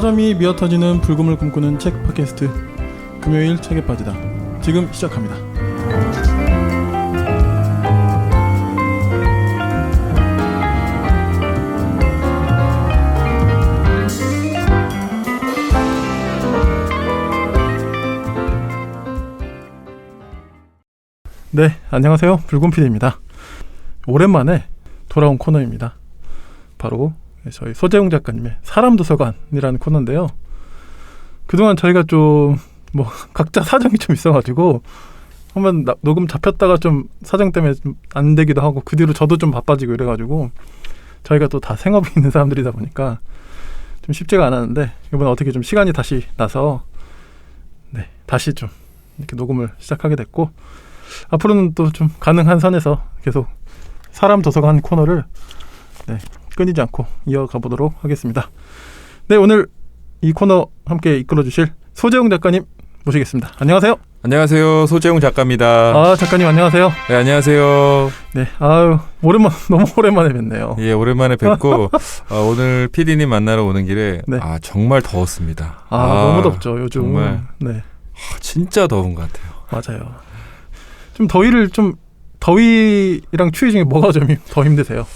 서점이 미어터지는 불금을 꿈꾸는 책 팟캐스트 금요일 책에 빠지다 지금 시작합니다. 네, 안녕하세요. 불금PD입니다. 오랜만에 돌아온 코너입니다. 바로 저희 소재용 작가님의 사람도서관이라는 코너인데요. 그동안 저희가 좀 뭐 각자 사정이 좀 있어가지고 한번 녹음 잡혔다가 좀 사정 때문에 좀 안 되기도 하고 그 뒤로 저도 좀 바빠지고 이래가지고 저희가 또 다 생업이 있는 사람들이다 보니까 좀 쉽지가 않았는데 이번에 어떻게 좀 시간이 다시 나서 네, 다시 좀 이렇게 녹음을 시작하게 됐고 앞으로는 또 좀 가능한 선에서 계속 사람 도서관 코너를 네, 끊이지 않고 이어가 보도록 하겠습니다. 네, 오늘 이 코너 함께 이끌어 주실 소재용 작가님 모시겠습니다. 안녕하세요. 안녕하세요. 소재용 작가입니다. 아, 작가님 안녕하세요. 네, 안녕하세요. 네, 아유 너무 오랜만에 뵙네요. 예, 오랜만에 뵙고 오늘 PD님 만나러 오는 길에 네. 정말 더웠습니다. 너무 덥죠 요즘. 정말 네, 진짜 더운 것 같아요. 맞아요. 좀 더위랑 추위 중에 뭐가 좀 더 힘드세요?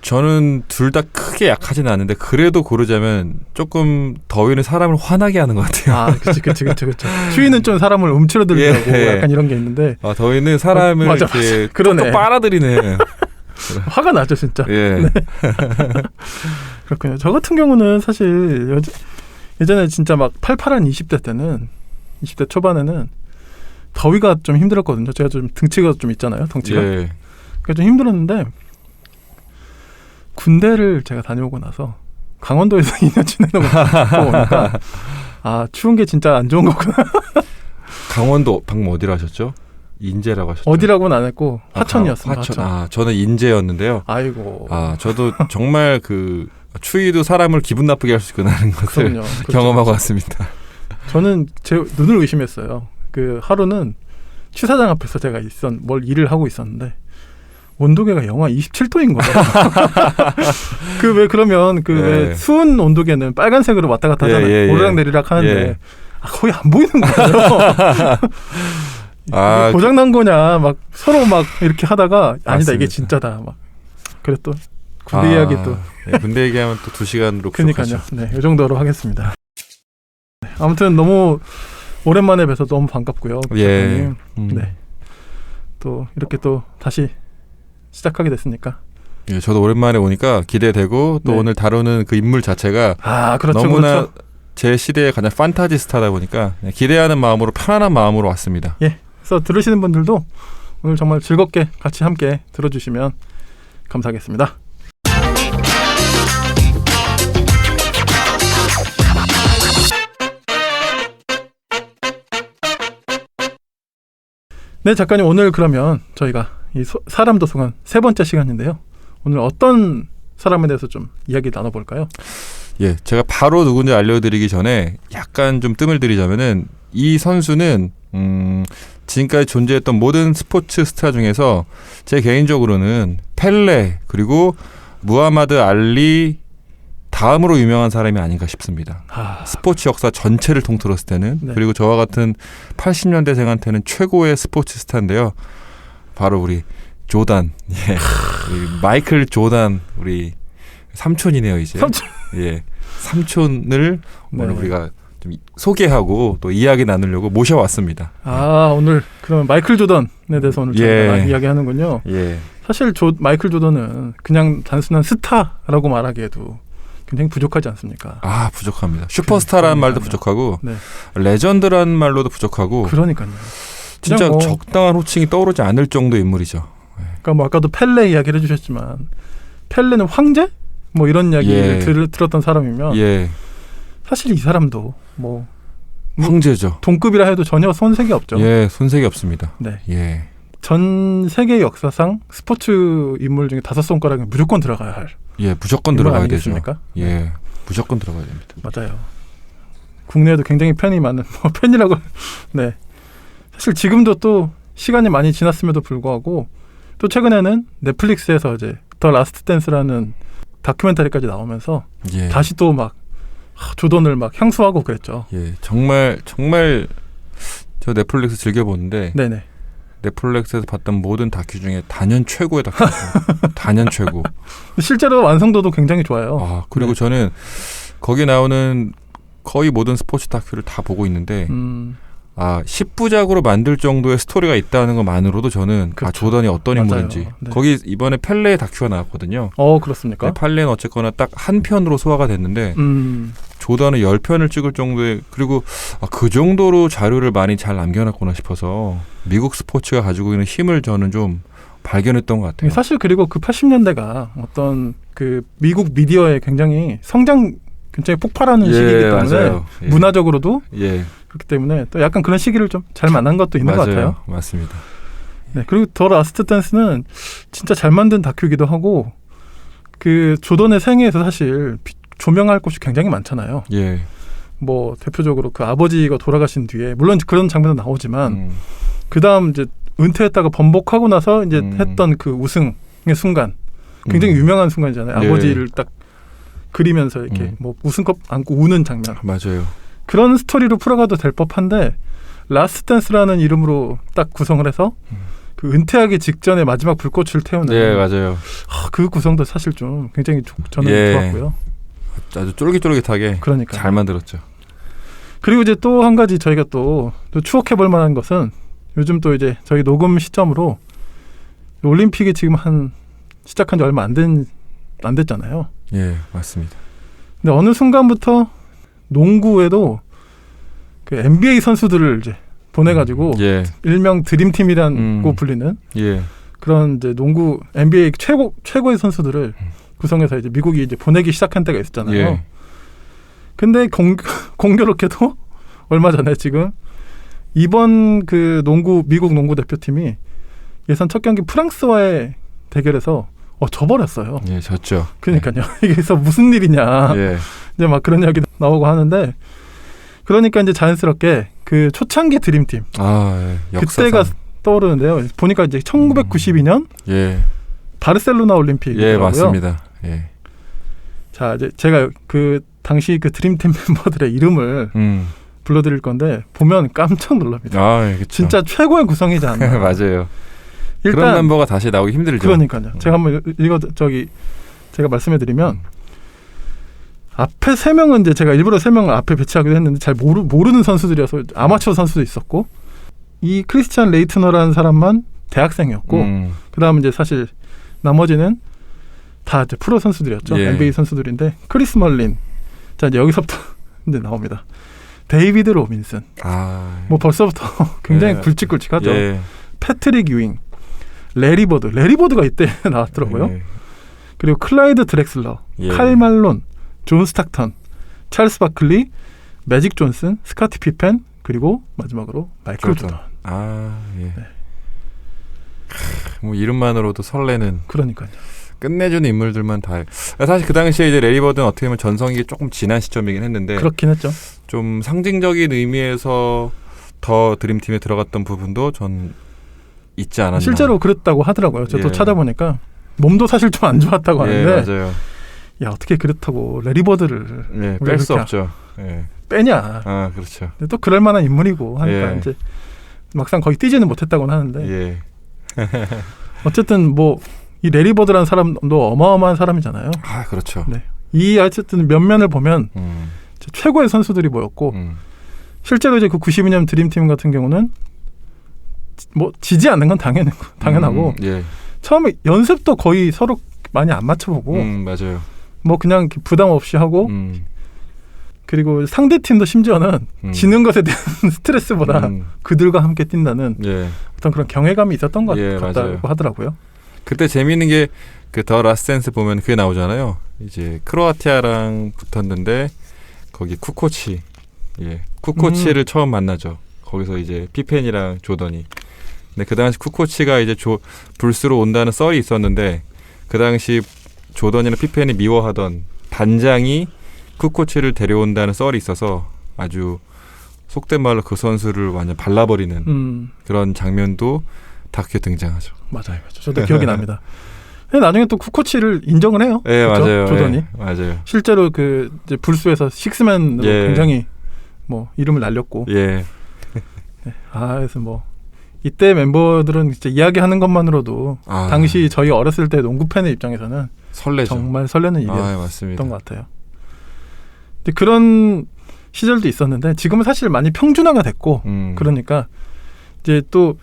저는 둘 다 크게 약하진 않은데 그래도 고르자면 조금 더위는 사람을 화나게 하는 것 같아요. 아, 그치. 추위는 좀 사람을 움츠러들려고 예. 약간 이런 게 있는데 더위는 사람을 맞아. 이렇게 그러네. 또 빨아들이네. 화가 나죠 진짜. 예. 네. 그렇군요. 저 같은 경우는 사실 예전에 진짜 막 팔팔한 20대 초반에는 더위가 좀 힘들었거든요. 제가 좀 등치가 좀 있잖아요. 덩치가. 예. 그러니까 좀 힘들었는데 군대를 제가 다녀오고 나서 강원도에서 2년 지내고 오니까 추운 게 진짜 안 좋은 거구나. 강원도 방금 어디로 하셨죠? 인제라고 하셨죠? 어디라고는 안 했고 화천이었습니다. 화천. 저는 인제였는데요. 아이고. 저도 정말 그 추위도 사람을 기분 나쁘게 할 수 있구나 하는 것을 그럼요. 경험하고 왔습니다. 저는 제 눈을 의심했어요. 그 하루는 취사장 앞에서 제가 뭘 일을 하고 있었는데 온도계가 영하 27도인 거예요. 그러면 왜 수은 온도계는 빨간색으로 왔다 갔다 하잖아요. 오르락 내리락 하는데 거의 안 보이는 거예요. 고장난 거냐 막 서로 막 이렇게 하다가 아니다 맞습니다. 이게 진짜다 막 그랬던 군대 이야기 또 군대 얘기하면 또 2시간으로 그러니까요. 네, 이 정도로 하겠습니다. 아무튼 너무 오랜만에 뵈서 너무 반갑고요. 예. 네. 또 이렇게 또 다시 시작하게 됐으니까. 예, 저도 오랜만에 오니까 기대되고 또 네. 오늘 다루는 그 인물 자체가 그렇죠, 너무나 그렇죠. 제 시대의 가장 판타지 스타다 보니까 기대하는 마음으로 편안한 마음으로 왔습니다. 예. 그래서 들으시는 분들도 오늘 정말 즐겁게 같이 함께 들어주시면 감사하겠습니다. 네, 작가님 오늘 그러면 저희가 이 사람 도서관 3번째 시간인데요. 오늘 어떤 사람에 대해서 좀 이야기 나눠볼까요? 예, 제가 바로 누군지 알려드리기 전에 약간 좀 뜸을 들이자면은 이 선수는 지금까지 존재했던 모든 스포츠 스타 중에서 제 개인적으로는 펠레 그리고 무하마드 알리 다음으로 유명한 사람이 아닌가 싶습니다. 스포츠 역사 전체를 통틀었을 때는 네. 그리고 저와 같은 80년대생한테는 최고의 스포츠 스타인데요. 바로 우리 조단, 우리 마이클 조단 우리 삼촌이네요 이제. 삼촌을 오늘 우리가 좀 소개하고 또 이야기 나누려고 모셔왔습니다. 오늘 그러면 마이클 조던에 대해서 오늘 저희가 이야기하는군요. 예. 사실 마이클 조던은 그냥 단순한 스타라고 말하기에도 굉장히 부족하지 않습니까? 부족합니다. 슈퍼스타라는 말도 부족하고 네. 레전드라는 말로도 부족하고 그러니까요. 진짜 적당한 호칭이 떠오르지 않을 정도의 인물이죠. 그러니까 아까도 펠레 이야기를 해주셨지만 펠레는 황제? 뭐 이런 이야기를 들었던 사람이면 사실 이 사람도 황제죠. 동급이라 해도 전혀 손색이 없죠. 손색이 없습니다. 네. 전 세계 역사상 스포츠 인물 중에 5손가락에 무조건 들어가야 할. 무조건 들어가야 되죠. 무조건 들어가야 됩니다. 맞아요. 국내에도 굉장히 팬이 많은 팬이라고. 네. 사실 지금도 또 시간이 많이 지났음에도 불구하고 또 최근에는 넷플릭스에서 이제 더 라스트 댄스라는 다큐멘터리까지 나오면서 다시 또 막 조던을 막 향수하고 그랬죠. 예, 정말 저 넷플릭스 즐겨 보는데 네네. 넷플릭스에서 봤던 모든 다큐 중에 단연 최고의 다큐. 단연 최고. 실제로 완성도도 굉장히 좋아요. 아, 그리고 네. 저는 거기 나오는 거의 모든 스포츠 다큐를 다 보고 있는데 10부작으로 만들 정도의 스토리가 있다는 것만으로도 저는 그렇죠. 조던이 어떤 맞아요. 인물인지. 네. 거기 이번에 펠레 다큐가 나왔거든요. 그렇습니까? 네, 펠레는 어쨌거나 딱 한 편으로 소화가 됐는데 조던은 10편을 찍을 정도의, 그리고 그 정도로 자료를 많이 잘 남겨놨구나 싶어서 미국 스포츠가 가지고 있는 힘을 저는 좀 발견했던 것 같아요. 사실 그리고 그 80년대가 어떤 그 미국 미디어의 굉장히 굉장히 폭발하는 시기이기 때문에 맞아요. 예. 문화적으로도 예, 그렇기 때문에 또 약간 그런 시기를 좀 잘 만난 것도 있는 것 같아요. 맞습니다. 네, 그리고 더 라스트 댄스는 진짜 잘 만든 다큐이기도 하고 그 조던의 생애에서 사실 조명할 곳이 굉장히 많잖아요. 예. 뭐 대표적으로 그 아버지가 돌아가신 뒤에 물론 그런 장면도 나오지만 그 다음 이제 은퇴했다가 번복하고 나서 이제 했던 그 우승의 순간 굉장히 유명한 순간이잖아요. 네. 아버지를 딱 그리면서 이렇게 뭐 우승컵 안고 우는 장면. 맞아요. 그런 스토리로 풀어가도 될 법한데 라스트 댄스라는 이름으로 딱 구성을 해서 그 은퇴하기 직전에 마지막 불꽃을 태우는 네, 맞아요. 그 구성도 사실 좀 굉장히 저는 예. 좋았고요. 아주 쫄깃쫄깃하게 그러니까 잘 만들었죠. 그리고 이제 또 한 가지 저희가 또 추억해볼 만한 것은 요즘 또 이제 저희 녹음 시점으로 올림픽이 지금 시작한 지 얼마 안 됐잖아요. 예, 맞습니다. 근데 어느 순간부터 농구에도 그 NBA 선수들을 이제 보내가지고 예, 일명 드림팀이라고 불리는 예, 그런 이제 농구 NBA 최고의 선수들을 구성해서 이제 미국이 이제 보내기 시작한 때가 있었잖아요. 예. 근데 공교롭게도 얼마 전에 지금 이번 그 미국 농구 대표팀이 예선 첫 경기 프랑스와의 대결에서 져버렸어요. 예, 졌죠. 그러니까요. 이게서 무슨 일이냐. 예, 이제 막 그런 이야기 나오고 하는데 그러니까 이제 자연스럽게 그 초창기 드림팀 역사상. 그때가 떠오르는데요. 보니까 이제 1992년 예, 바르셀로나 올림픽이더라고요. 예, 맞습니다. 예, 자, 이제 제가 그 당시 그 드림팀 멤버들의 이름을 불러드릴 건데 보면 깜짝 놀랍니다. 그쵸. 진짜 최고의 구성이지 않나. 맞아요. 일단 그런 멤버가 다시 나오기 힘들죠. 그러니까요. 제가 한번 제가 말씀해드리면 앞에 3명은 이제 제가 일부러 3명을 앞에 배치하기도 했는데 잘 모르는 선수들이어서 아마추어 선수도 있었고 이 크리스찬 레이트너라는 사람만 대학생이었고 그다음 이제 사실 나머지는 다 이제 프로 선수들이었죠. 예. NBA 선수들인데 크리스 멀린. 자, 이제 여기서부터 이제 나옵니다. 데이비드 로빈슨. 뭐 벌써부터 굉장히 예. 굵직굵직하죠. 예. 패트릭 유잉, 레리 버드가 이때 나왔더라고요. 예. 그리고 클라이드 드렉슬러, 예. 칼 말론, 존 스타턴, 찰스 바클리, 매직 존슨, 스카티 피펜, 그리고 마지막으로 마이클 조던. 예. 네. 뭐 이름만으로도 설레는. 그러니까요. 끝내주는 인물들만 다. 사실 그 당시에 이제 레리 버드는 어떻게 보면 전성기 조금 지난 시점이긴 했는데. 그렇긴 했죠. 좀 상징적인 의미에서 더 드림팀에 들어갔던 부분도 전 있지 않았나. 실제로 그랬다고 하더라고요. 저도 예. 찾아보니까 몸도 사실 좀 안 좋았다고 예, 하는데 맞아요. 야, 어떻게 그렇다고 레리 버드를 예, 우리가 뺄 수 그렇게 없죠. 예. 빼냐. 그렇죠. 근데 또 그럴 만한 인물이고 하니까 예. 이제 막상 거의 뛰지는 못했다고는 하는데 예. 어쨌든 뭐 이 레리 버드라는 사람도 어마어마한 사람이잖아요. 그렇죠. 네. 이 어쨌든 면면을 보면 최고의 선수들이 모였고 실제로 이제 그 92년 드림팀 같은 경우는 뭐 지지 않는 건 당연하고 예. 처음에 연습도 거의 서로 많이 안 맞춰보고 맞아요. 뭐 그냥 부담 없이 하고 그리고 상대 팀도 심지어는 지는 것에 대한 스트레스보다 그들과 함께 뛴다는 예. 어떤 그런 경외감이 있었던 것 예, 같다고 맞아요. 하더라고요. 그때 재미있는 게 그 더 라스트 댄스 보면 그게 나오잖아요. 이제 크로아티아랑 붙었는데 거기 쿠코치. 예. 쿠코치를 처음 만나죠. 거기서 이제 피펜이랑 조던이. 근데 그 당시 쿠코치가 이제 불스로 온다는 썰이 있었는데 그 당시 조던이나 피펜이 미워하던 단장이 쿠코치를 데려온다는 썰이 있어서 아주 속된 말로 그 선수를 완전 발라버리는 그런 장면도 다큐에 등장하죠. 맞아요. 저도 기억이 납니다. 근데 나중에 또 쿠코치를 인정을 해요. 예, 그렇죠? 맞아요. 조던이 예, 맞아요. 실제로 그 이제 불수에서 식스맨으로 예. 굉장히 뭐 이름을 날렸고. 예. 네. 그래서 뭐 이때 멤버들은 진짜 이야기하는 것만으로도 당시 저희 어렸을 때 농구 팬의 입장에서는 설레죠. 정말 설레는 일이었던 맞습니다. 것 같아요. 근데 그런 시절도 있었는데 지금은 사실 많이 평준화가 됐고 그러니까 이제 또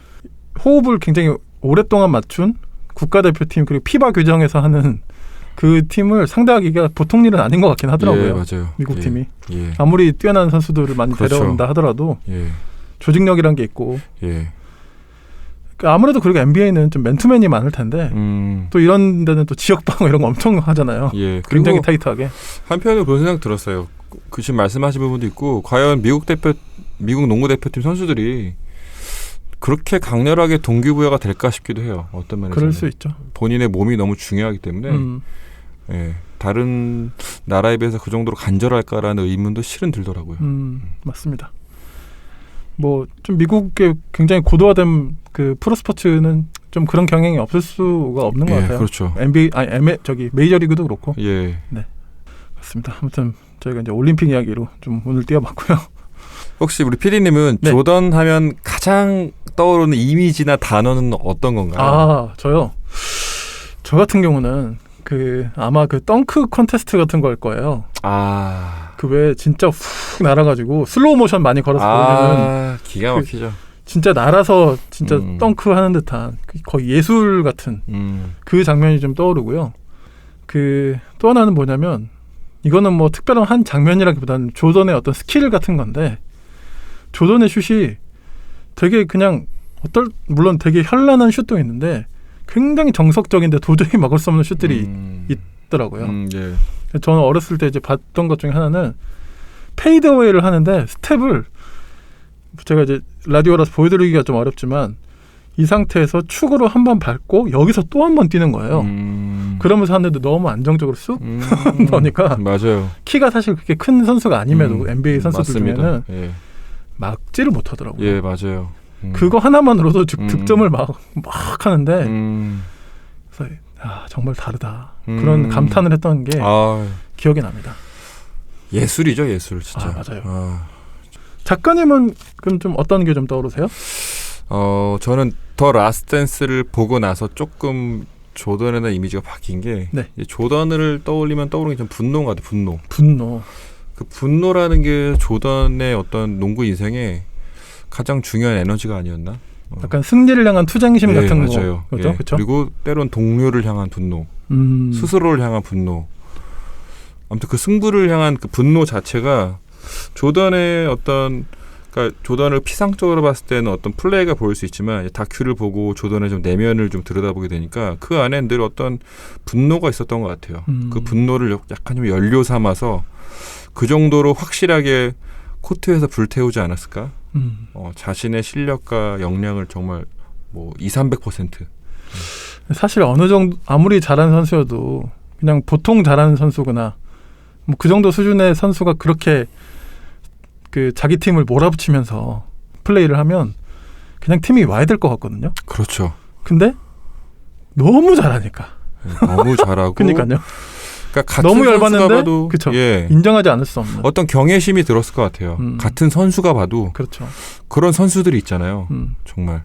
호흡을 굉장히 오랫동안 맞춘 국가대표팀 그리고 피바 규정에서 하는 그 팀을 상대하기가 보통 일은 아닌 것 같긴 하더라고요. 예, 맞아요. 미국 예. 팀이 예. 아무리 뛰어난 선수들을 많이 그렇죠. 데려온다 하더라도 예. 조직력이란 게 있고 예. 아무래도 그리고 NBA는 좀 맨투맨이 많을 텐데 또 이런 데는 또 지역 방어 이런 거 엄청 하잖아요. 예. 굉장히 그리고 타이트하게. 한편으로 그런 생각 들었어요. 그 지금 말씀하신 부분도 있고 과연 미국 농구 대표팀 선수들이 그렇게 강렬하게 동기부여가 될까 싶기도 해요. 어떤 면에서는. 그럴 수 있죠. 본인의 몸이 너무 중요하기 때문에 예, 다른 나라에 비해서 그 정도로 간절할까라는 의문도 실은 들더라고요. 맞습니다. 뭐 좀 미국의 굉장히 고도화된 그 프로스포츠는 좀 그런 경향이 없을 수가 없는 것 같아요. 그렇죠. NBA 메이저리그도 그렇고. 예. 네. 맞습니다. 아무튼 저희가 이제 올림픽 이야기로 좀 오늘 뛰어봤고요. 혹시 우리 PD님은 네. 조던 하면 가장 떠오르는 이미지나 단어는 어떤 건가요? 저요. 저 같은 경우는 아마 그 덩크 컨테스트 같은 걸 거예요. 그 왜 진짜 훅 날아가지고 슬로우 모션 많이 걸어서 보여주는 기가 막히죠. 진짜 날아서 진짜 덩크 하는 듯한 거의 예술 같은 그 장면이 좀 떠오르고요. 또 하나는 뭐냐면 이거는 뭐 특별한 한 장면이라기보다는 조던의 어떤 스킬 같은 건데 조던의 슛이 되게 그냥 물론 되게 현란한 슛도 있는데 굉장히 정석적인데 도저히 막을 수 없는 슛들이 있더라고요. 예. 저는 어렸을 때 이제 봤던 것 중에 하나는 페이드어웨이를 하는데 스텝을 제가 이제 라디오라서 보여드리기가 좀 어렵지만 이 상태에서 축으로 한 번 밟고 여기서 또 한 번 뛰는 거예요. 그러면서 하는데 너무 안정적으로 쑥 넣으니까 맞아요. 키가 사실 그렇게 큰 선수가 아님에도 NBA 선수들 맞습니다. 중에는 예. 막지를 못하더라고요. 예, 맞아요. 그거 하나만으로도 득점을 막 하는데 그래서 정말 다르다. 그런 감탄을 했던 게 기억이 납니다. 예술이죠, 예술 진짜. 맞아요. 작가님은 그럼 좀 어떤 게 좀 떠오르세요? 저는 더 라스트 댄스를 보고 나서 조금 조던에 대한 이미지가 바뀐 게 이제 조던을 떠올리면 떠오르는 게 좀 분노인 것 같아요. 분노. 그 분노라는 게 조던의 어떤 농구 인생에 가장 중요한 에너지가 아니었나? 약간 승리를 향한 투쟁심 같은 맞아요. 거. 그렇죠? 그렇죠? 그리고 때론 동료를 향한 분노, 스스로를 향한 분노. 아무튼 그 승부를 향한 그 분노 자체가 조던의 그러니까 조던을 피상적으로 봤을 때는 어떤 플레이가 보일 수 있지만 다큐를 보고 조던의 좀 내면을 좀 들여다보게 되니까 그 안에 늘 어떤 분노가 있었던 것 같아요. 그 분노를 약간 좀 연료 삼아서 그 정도로 확실하게 코트에서 불태우지 않았을까? 자신의 실력과 역량을 정말 뭐 200~300%. 사실 어느 정도 아무리 잘하는 선수여도 그냥 보통 잘하는 선수구나. 뭐 그 정도 수준의 선수가 그렇게 자기 팀을 몰아붙이면서 플레이를 하면 그냥 팀이 와야 될 것 같거든요. 그렇죠. 근데 너무 잘하니까. 너무 잘하고. 그러니까요. 그러니까 같은 너무 선수가 열받는데 봐도 그쵸. 인정하지 않을 수 없는 어떤 경외심이 들었을 것 같아요. 같은 선수가 봐도 그렇죠. 그런 선수들이 있잖아요. 정말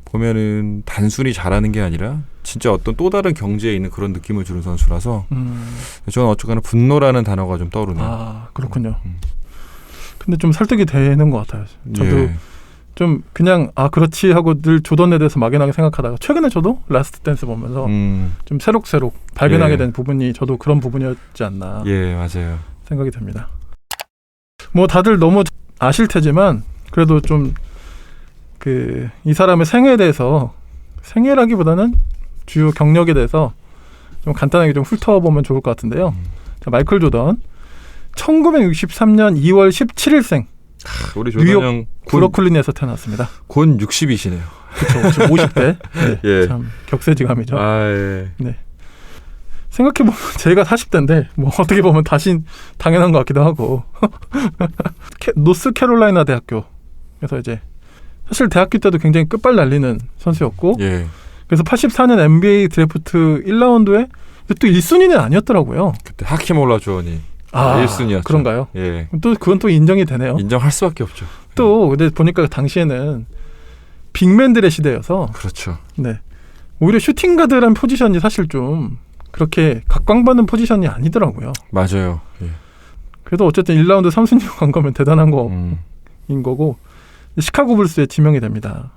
보면은 단순히 잘하는 게 아니라 진짜 어떤 또 다른 경지에 있는 그런 느낌을 주는 선수라서 저는 어쨌거나 분노라는 단어가 좀 떠오르네요. 그렇군요. 근데 좀 설득이 되는 것 같아요. 저도 좀 그냥 그렇지 하고 늘 조던에 대해서 막연하게 생각하다가 최근에 저도 라스트 댄스 보면서 좀 새록새록 발견하게 된 부분이 저도 그런 부분이었지 않나 맞아요. 생각이 듭니다. 뭐 다들 너무 아실 테지만 그래도 좀 이 사람의 생애에 대해서 생애라기보다는 주요 경력에 대해서 좀 간단하게 좀 훑어보면 좋을 것 같은데요. 자, 마이클 조던 1963년 2월 17일생 우리 조던 뉴욕 형 브루클린에서 태어났습니다. 곧 60이시네요. 그렇죠. 50대. 네, 참 격세지감이죠. 네. 생각해보면 제가 40대인데 뭐 어떻게 보면 다시 당연한 것 같기도 하고 노스캐롤라이나 대학교에서 이제 사실 대학교 때도 굉장히 끝발 날리는 선수였고 그래서 84년 NBA 드래프트 1라운드에 또 1순위는 아니었더라고요. 그때 하킴 올라주원이 1순위였죠. 그런가요? 예. 또 그건 또 인정이 되네요. 인정할 수밖에 없죠. 또 근데 보니까 당시에는 빅맨들의 시대여서 그렇죠. 네. 오히려 슈팅 가드라는 포지션이 사실 좀 그렇게 각광받는 포지션이 아니더라고요. 맞아요. 예. 그래도 어쨌든 1라운드 3순위로 간 거면 대단한 거인 거고 시카고 불스에 지명이 됩니다.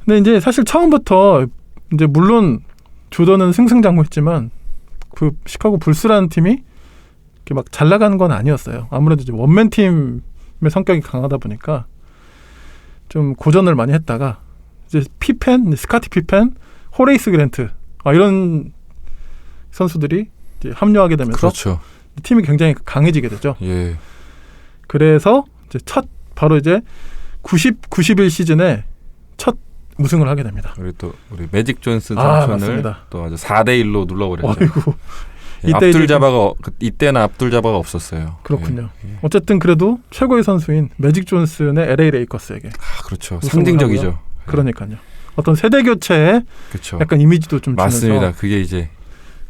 근데 이제 사실 처음부터 이제 물론 조던은 승승장구했지만 그 시카고 불스라는 팀이 이렇게 막 잘 나가는 건 아니었어요. 아무래도 이제 원맨 팀의 성격이 강하다 보니까 좀 고전을 많이 했다가 이제 피펜, 스카티 피펜, 호레이스 그랜트 이런 선수들이 이제 합류하게 되면서 그렇죠. 팀이 굉장히 강해지게 되죠. 예. 그래서 이제 바로 이제 91 시즌에 첫 우승을 하게 됩니다. 우리 매직 존슨 아, 삼촌을 맞습니다. 또 아주 4대1로 눌러버렸죠. 어이구. 예, 이때는 압둘 자바가 없었어요. 그렇군요. 예. 어쨌든 그래도 최고의 선수인 매직 존슨의 LA 레이커스에게 그렇죠. 우승을 상징적이죠. 하고요. 그러니까요. 어떤 세대 교체에 그렇죠. 약간 이미지도 좀 맞습니다. 주면서 그게 이제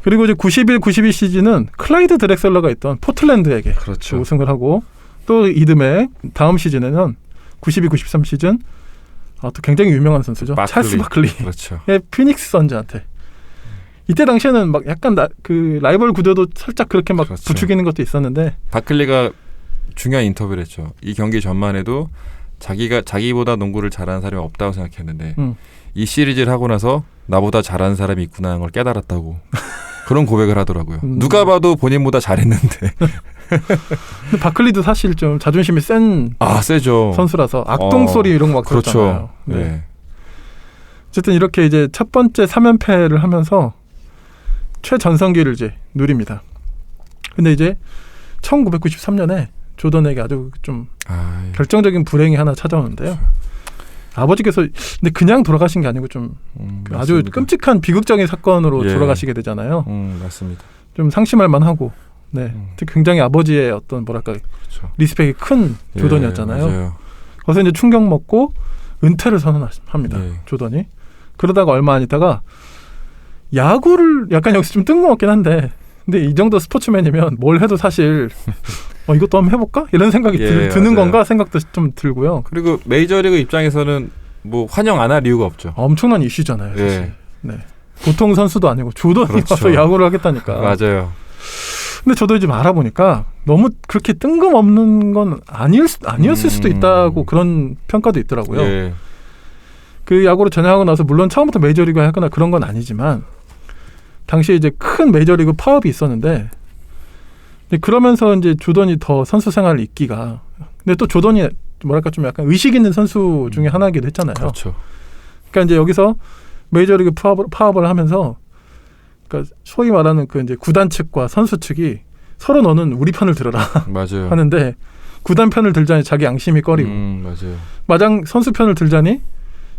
그리고 이제 92 시즌은 클라이드 드렉셀러가 있던 포틀랜드에게 그렇죠. 우승을 하고 또 이듬해 다음 시즌에는 93 시즌 또 굉장히 유명한 선수죠. 찰스 바클리의 그렇죠. 피닉스 선즈한테 이때 당시에는 막 약간 그 라이벌 구도도 살짝 그렇게 막 그렇죠. 부추기는 것도 있었는데 바클리가 중요한 인터뷰를 했죠. 이 경기 전만 해도 자기보다 농구를 잘하는 사람이 없다고 생각했는데 이 시리즈를 하고 나서 나보다 잘하는 사람이 있구나 하는 걸 깨달았다고 그런 고백을 하더라고요. 누가 봐도 본인보다 잘했는데. 근데 바클리도 사실 좀 자존심이 센 세죠. 선수라서 악동 소리 이런 거 막 그렇죠. 들었잖아요. 네. 네. 어쨌든 이렇게 이제 첫 번째 3연패를 하면서 최전성기를 이제 누립니다. 근데 이제 1993년에 조던에게 아주 좀 결정적인 불행이 하나 찾아오는데요. 아버지께서 근데 그냥 돌아가신 게 아니고 좀 아주 끔찍한 비극적인 사건으로 돌아가시게 되잖아요. 맞습니다. 좀 상심할 만하고, 네, 굉장히 아버지의 어떤 뭐랄까 그렇죠. 리스펙이 큰 조던이었잖아요. 맞아요. 그래서 이제 충격 먹고 은퇴를 선언합니다. 조던이. 그러다가 얼마 안 있다가 야구를 약간 여기서 좀 뜬금없긴 한데, 근데 이 정도 스포츠맨이면 뭘 해도 사실 이것도 한번 해볼까? 이런 생각이 드는 건가 생각도 좀 들고요. 그리고 메이저리그 입장에서는 뭐 환영 안 할 이유가 없죠. 엄청난 이슈잖아요. 사실. 네. 보통 선수도 아니고 조던이 와서 야구를 하겠다니까. 맞아요. 근데 저도 좀 알아보니까 너무 그렇게 뜬금없는 건 아니었을 수도 있다고 그런 평가도 있더라고요. 그 야구를 전향하고 나서 물론 처음부터 메이저리그 하거나 그런 건 아니지만 당시에 이제 큰 메이저리그 파업이 있었는데 그러면서 이제 조던이 더 선수 생활을 잇기가 근데 또 조던이 뭐랄까 좀 약간 의식 있는 선수 중에 하나이기도 했잖아요. 그렇죠. 그러니까 이제 여기서 메이저리그 파업을 하면서 그러니까 소위 말하는 그 이제 구단 측과 선수 측이 서로 너는 우리 편을 들어라 맞아요. 하는데 구단 편을 들자니 자기 양심이 꺼리고 맞아요. 마장 선수 편을 들자니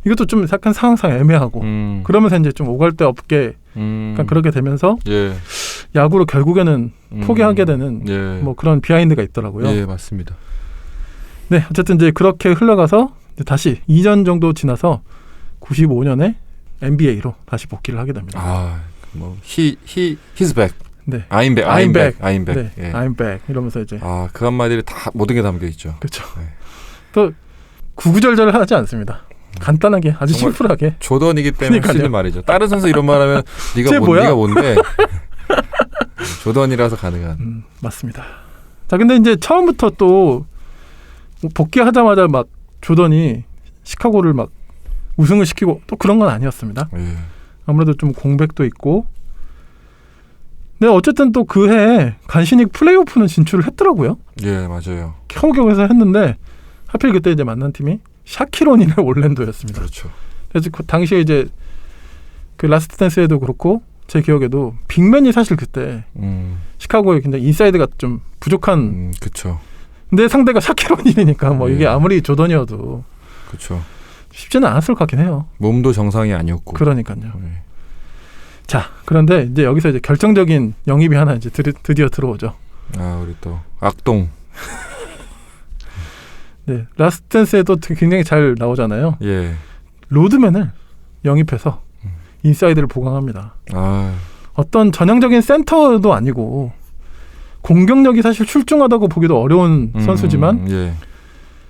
이것도 좀 약간 상황상 애매하고 그러면서 이제 좀 오갈 데 없게 약간 그렇게 되면서 야구를 결국에는 포기하게 되는 뭐 그런 비하인드가 있더라고요. 예, 맞습니다. 네, 어쨌든 이제 그렇게 흘러가서 이제 다시 2년 정도 지나서 95년에 NBA로 다시 복귀를 하게 됩니다. 뭐 he's back. 네. I'm back. I'm back. 네, I'm back. 이러면서 이제 그 한마디를 다 모든 게 담겨 있죠. 그렇죠. 또 구구절절 하지 않습니다. 간단하게 아주 심플하게 조던이기 때문에 할 수 있는 말이죠. 다른 선수 이런 말하면 네가 뭔데? 조던이라서 가능한. 맞습니다. 자, 근데 이제 처음부터 또 복귀하자마자 막 조던이 시카고를 막 우승을 시키고 또 그런 건 아니었습니다. 아무래도 좀 공백도 있고. 근데 어쨌든 또 그 해에 간신히 플레이오프는 진출을 했더라고요. 예, 맞아요. 겨우겨우해서 했는데 하필 그때 이제 만난 팀이 샤키로닌의 올랜도였습니다. 그렇죠. 그래서 그 당시에 이제 그 라스트 댄스에도 그렇고 제 기억에도 빅맨이 사실 그때 시카고에 굉장히 인사이드가 좀 부족한. 그렇죠. 근데 상대가 샤키로닌이니까 뭐 이게 아무리 조던이어도 그렇죠. 쉽지는 않았을 것 같긴 해요. 몸도 정상이 아니었고. 그러니까요. 자, 그런데 이제 여기서 이제 결정적인 영입이 하나 이제 드디어 들어오죠. 우리 또 악동. 네, 라스트 댄스에도 굉장히 잘 나오잖아요. 예. 로드맨을 영입해서 인사이드를 보강합니다. 아, 어떤 전형적인 센터도 아니고 공격력이 사실 출중하다고 보기도 어려운 선수지만 예.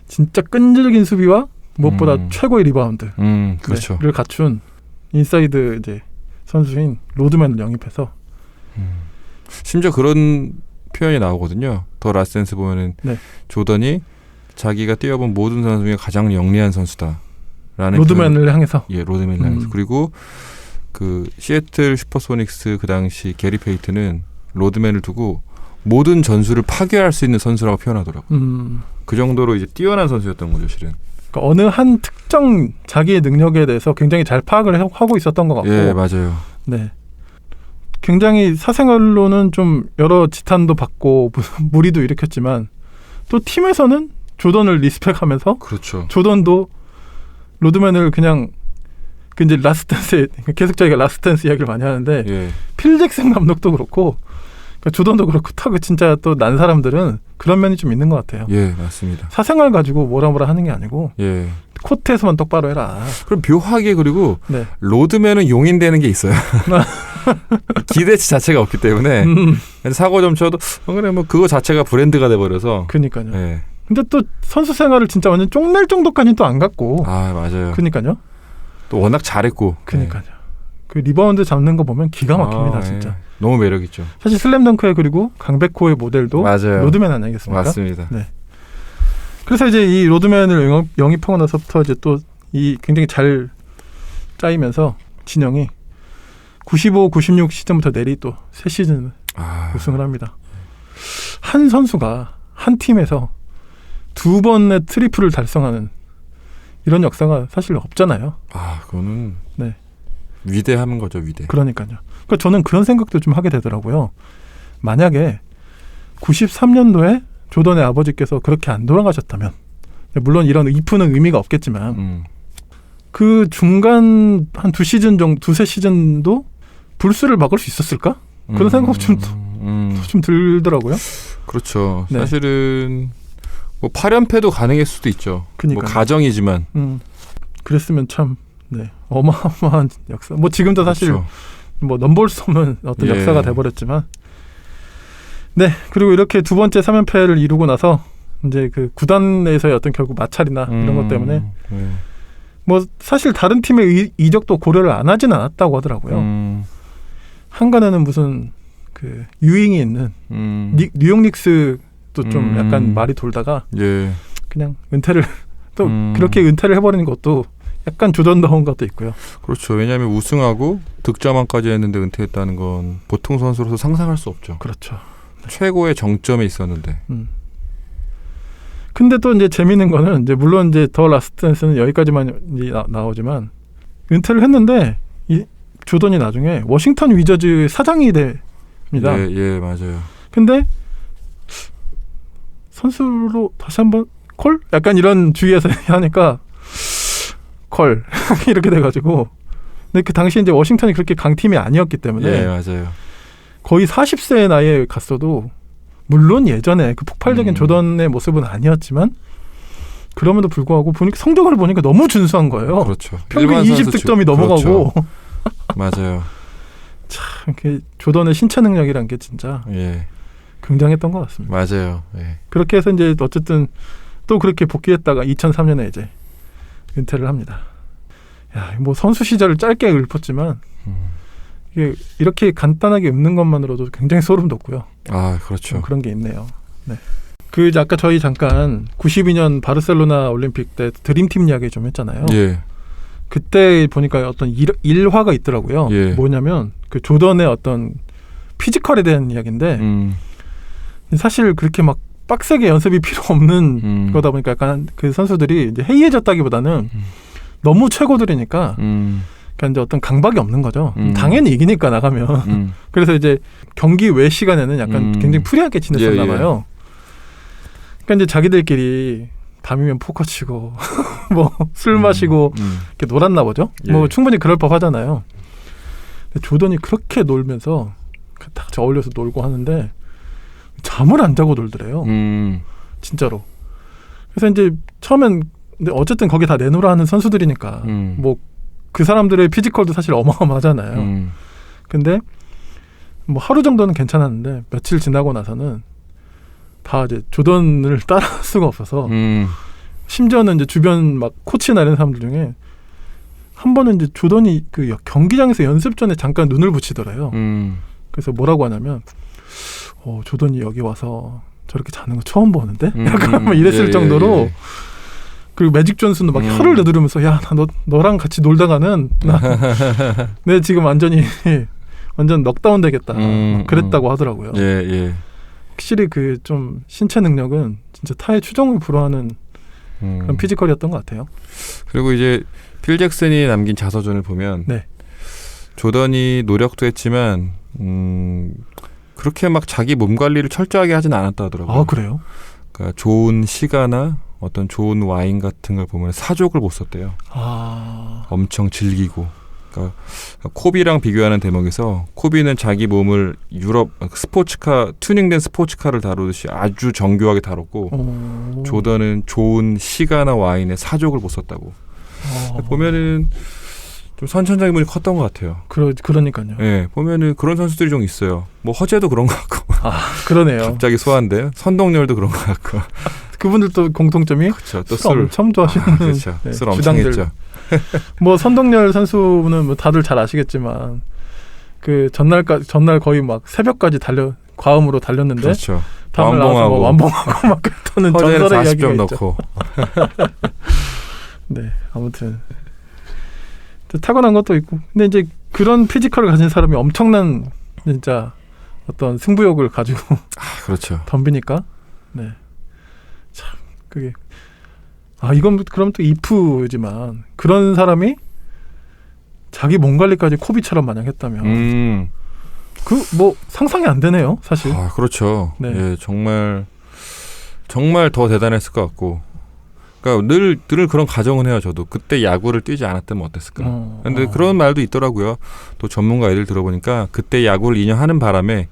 진짜 끈질긴 수비와 무엇보다 최고의 리바운드 그렇죠. 를 갖춘 인사이드 이제 선수인 로드맨을 영입해서 심지어 그런 표현이 나오거든요. 더 라스트 보면은 네. 조던이 자기가 뛰어본 모든 선수 중에 가장 영리한 선수다라는 로드맨을 향해서 예, 로드맨을 향해서. 그리고 그 시애틀 슈퍼소닉스 그 당시 게리 페이튼은 로드맨을 두고 모든 전술을 파괴할 수 있는 선수라고 표현하더라고요. 그 정도로 이제 뛰어난 선수였던 거죠, 실은. 그러니까 어느 한 특정 자기의 능력에 대해서 굉장히 잘 파악을 하고 있었던 것 같고, 예, 맞아요. 네, 굉장히 사생활로는 좀 여러 지탄도 받고 무리도 일으켰지만 또 팀에서는 조던을 리스펙하면서 그렇죠. 조던도 로드맨을 그냥 그 이제 라스트댄스 계속 저희가 라스트댄스 이야기를 많이 하는데 예. 필 잭슨 감독도 그렇고 그러니까 조던도 그렇고 딱 진짜 또 난 사람들은 그런 면이 좀 있는 것 같아요. 예, 맞습니다. 사생활 가지고 뭐라 하는 게 아니고 예. 코트에서만 똑바로 해라. 그럼 묘하게 그리고 네. 로드맨은 용인되는 게 있어요. 기대치 자체가 없기 때문에 사고 좀 쳐도 그래 뭐 그거 자체가 브랜드가 돼버려서. 그러니까요. 예. 근데 또 선수 생활을 진짜 완전 쪽낼 정도까지는 또 안 갔고. 아, 맞아요. 그러니까요. 또 워낙 잘했고. 그러니까요. 그 리바운드 잡는 거 보면 기가 막힙니다, 아, 진짜. 예. 너무 매력 있죠. 사실 슬램덩크의 그리고 강백호의 모델도 맞아요. 로드맨 아니겠습니까? 맞습니다. 네. 그래서 이제 이 로드맨을 영입하고 나서부터 이제 또 이 굉장히 잘 짜이면서 진영이 95, 96 시즌부터 내리 또 새 시즌 우승을 합니다. 한 선수가 한 팀에서 두 번의 트리플을 달성하는 이런 역사가 사실 없잖아요. 아, 그거는 네. 위대한 거죠, 위대. 그러니까요. 그러니까 저는 그런 생각도 좀 하게 되더라고요. 만약에 93년도에 조던의 아버지께서 그렇게 안 돌아가셨다면, 물론 이런 이프는 의미가 없겠지만 그 중간 한 두세 시즌도 불수를 막을 수 있었을까? 그런 생각 좀 들더라고요. 그렇죠. 네. 사실은 뭐 8연패도 가능할 수도 있죠. 그러니까요. 뭐 가정이지만. 그랬으면 참 어마어마한 역사. 뭐 지금도 사실 그렇죠. 뭐 넘볼 수 없는 어떤 예. 역사가 돼버렸지만, 네. 그리고 이렇게 두 번째 3연패를 이루고 나서 이제 그 구단 내에서의 어떤 결국 마찰이나 이런 것 때문에 뭐 사실 다른 팀의 이적도 고려를 안 하진 않았다고 하더라고요. 한간에는 무슨 그 유잉이 있는 뉴욕 닉스도 좀 약간 말이 돌다가 예. 그냥 은퇴를 또 그렇게 은퇴를 해버리는 것도 약간 조던다운 것도 있고요. 그렇죠. 왜냐하면 우승하고 득점왕까지 했는데 은퇴했다는 건 보통 선수로서 상상할 수 없죠. 그렇죠. 최고의 정점에 있었는데. 근데 또 이제 재미있는 거는 이제 물론 이제 더 라스트 댄스는 여기까지만 이제 나오지만 은퇴를 했는데 이 조던이 나중에 워싱턴 위저즈 사장이 됩니다. 예, 예, 맞아요. 근데 선수로 다시 한번 콜? 약간 이런 주위에서 하니까 콜 이렇게 돼가지고 근데 그 당시에 이제 워싱턴이 그렇게 강팀이 아니었기 때문에 예, 맞아요. 거의 40세의 나이에 갔어도 물론 예전에 그 폭발적인 조던의 모습은 아니었지만 그럼에도 불구하고 보니까 성적을 보니까 너무 준수한 거예요. 그렇죠. 평균 일반 선수 20득점이 넘어가고 그렇죠. 맞아요. 참 조던의 신체 능력이란 게 진짜 예, 굉장했던 것 같습니다. 맞아요. 예. 그렇게 해서 이제 어쨌든 또 그렇게 복귀했다가 2003년에 이제 은퇴를 합니다. 야, 뭐 선수 시절을 짧게 읊었지만 이게 이렇게 간단하게 읊는 것만으로도 굉장히 소름 돋고요. 아, 그렇죠. 그런 게 있네요. 네. 그 이제 아까 저희 잠깐 92년 바르셀로나 올림픽 때 드림팀 이야기 좀 했잖아요. 예, 그때 보니까 어떤 일화가 있더라고요. 예. 뭐냐면 그 조던의 어떤 피지컬에 대한 이야기인데 사실 그렇게 막 빡세게 연습이 필요 없는 거다 보니까 약간 그 선수들이 이제 해이해졌다기보다는 너무 최고들이니까 그러니까 이제 어떤 강박이 없는 거죠. 당연히 이기니까 나가면. 그래서 이제 경기 외 시간에는 약간 굉장히 프리하게 지냈었나 봐요. 그러니까 이제 자기들끼리 밤이면 포커 치고 뭐 술 마시고 이렇게 놀았나 보죠. 예. 뭐 충분히 그럴 법하잖아요. 근데 조던이 그렇게 놀면서 딱 어울려서 놀고 하는데 잠을 안 자고 놀더래요. 진짜로. 그래서 이제 처음엔 근데 어쨌든 거기 다 내놓으라 하는 선수들이니까 뭐 그 사람들의 피지컬도 사실 어마어마하잖아요. 근데 뭐 하루 정도는 괜찮았는데 며칠 지나고 나서는 다 이제 조던을 따라할 수가 없어서 심지어는 이제 주변 막 코치나 이런 사람들 중에 한 번은 이제 조던이 그 경기장에서 연습 전에 잠깐 눈을 붙이더래요. 그래서 뭐라고 하냐면 조던이 여기 와서 저렇게 자는 거 처음 보는데? 약간 막 이랬을 정도로 그리고 매직 존슨도 막 혀를 내두르면서 야, 나 너랑 같이 놀다가는 내 지금 완전 넉다운 되겠다. 막 그랬다고 하더라고요. 확실히 그 좀 신체 능력은 진짜 타의 추종을 불허하는 그런 피지컬이었던 것 같아요. 그리고 이제 필 잭슨이 남긴 자서전을 보면 네. 조던이 노력도 했지만 그렇게 막 자기 몸 관리를 철저하게 하진 않았다 하더라고요. 아, 그래요? 그러니까 좋은 시가나 어떤 좋은 와인 같은 걸 보면 사족을 못 썼대요. 엄청 즐기고. 그러니까 코비랑 비교하는 대목에서 코비는 자기 몸을 유럽 스포츠카 튜닝된 스포츠카를 다루듯이 아주 정교하게 다뤘고 조던은 좋은 시가나 와인에 사족을 못 썼다고. 보면은 좀 선천적인 컸던 것 같아요. 그러니까요. 네, 보면은 그런 선수들이 좀 있어요. 뭐 허재도 그런 것 같고. 그러네요. 갑자기 소환돼요. 선동열도 그런 것 같고. 그분들도 공통점이 그렇죠. 또 술 엄청 좋아하시는 그렇죠. 네, 술 엄청 주당들. 했죠. 뭐 선동열 선수는 뭐 다들 잘 아시겠지만 그 전날 거의 막 새벽까지 과음으로 달렸는데 그렇죠. 다음날 나와서 뭐 완봉하고 막 그랬다는 허재는 전설의 40점 이야기가 있죠. 넣고. 네, 아무튼 타고난 것도 있고, 근데 이제 그런 피지컬을 가진 사람이 엄청난 진짜 어떤 승부욕을 가지고 그렇죠. 덤비니까, 네, 참 그게 이건 그럼 또 이프지만 그런 사람이 자기 몸 관리까지 코비처럼 마냥 했다면 그 뭐 상상이 안 되네요, 사실. 그렇죠. 네. 예, 정말 더 대단했을 것 같고. 그러니까 늘 그런 가정은 해요. 저도 그때 야구를 뛰지 않았다면 어땠을까. 근데 그런 말도 있더라고요. 또 전문가 애들 들어보니까 그때 야구를 2년 하는 바람에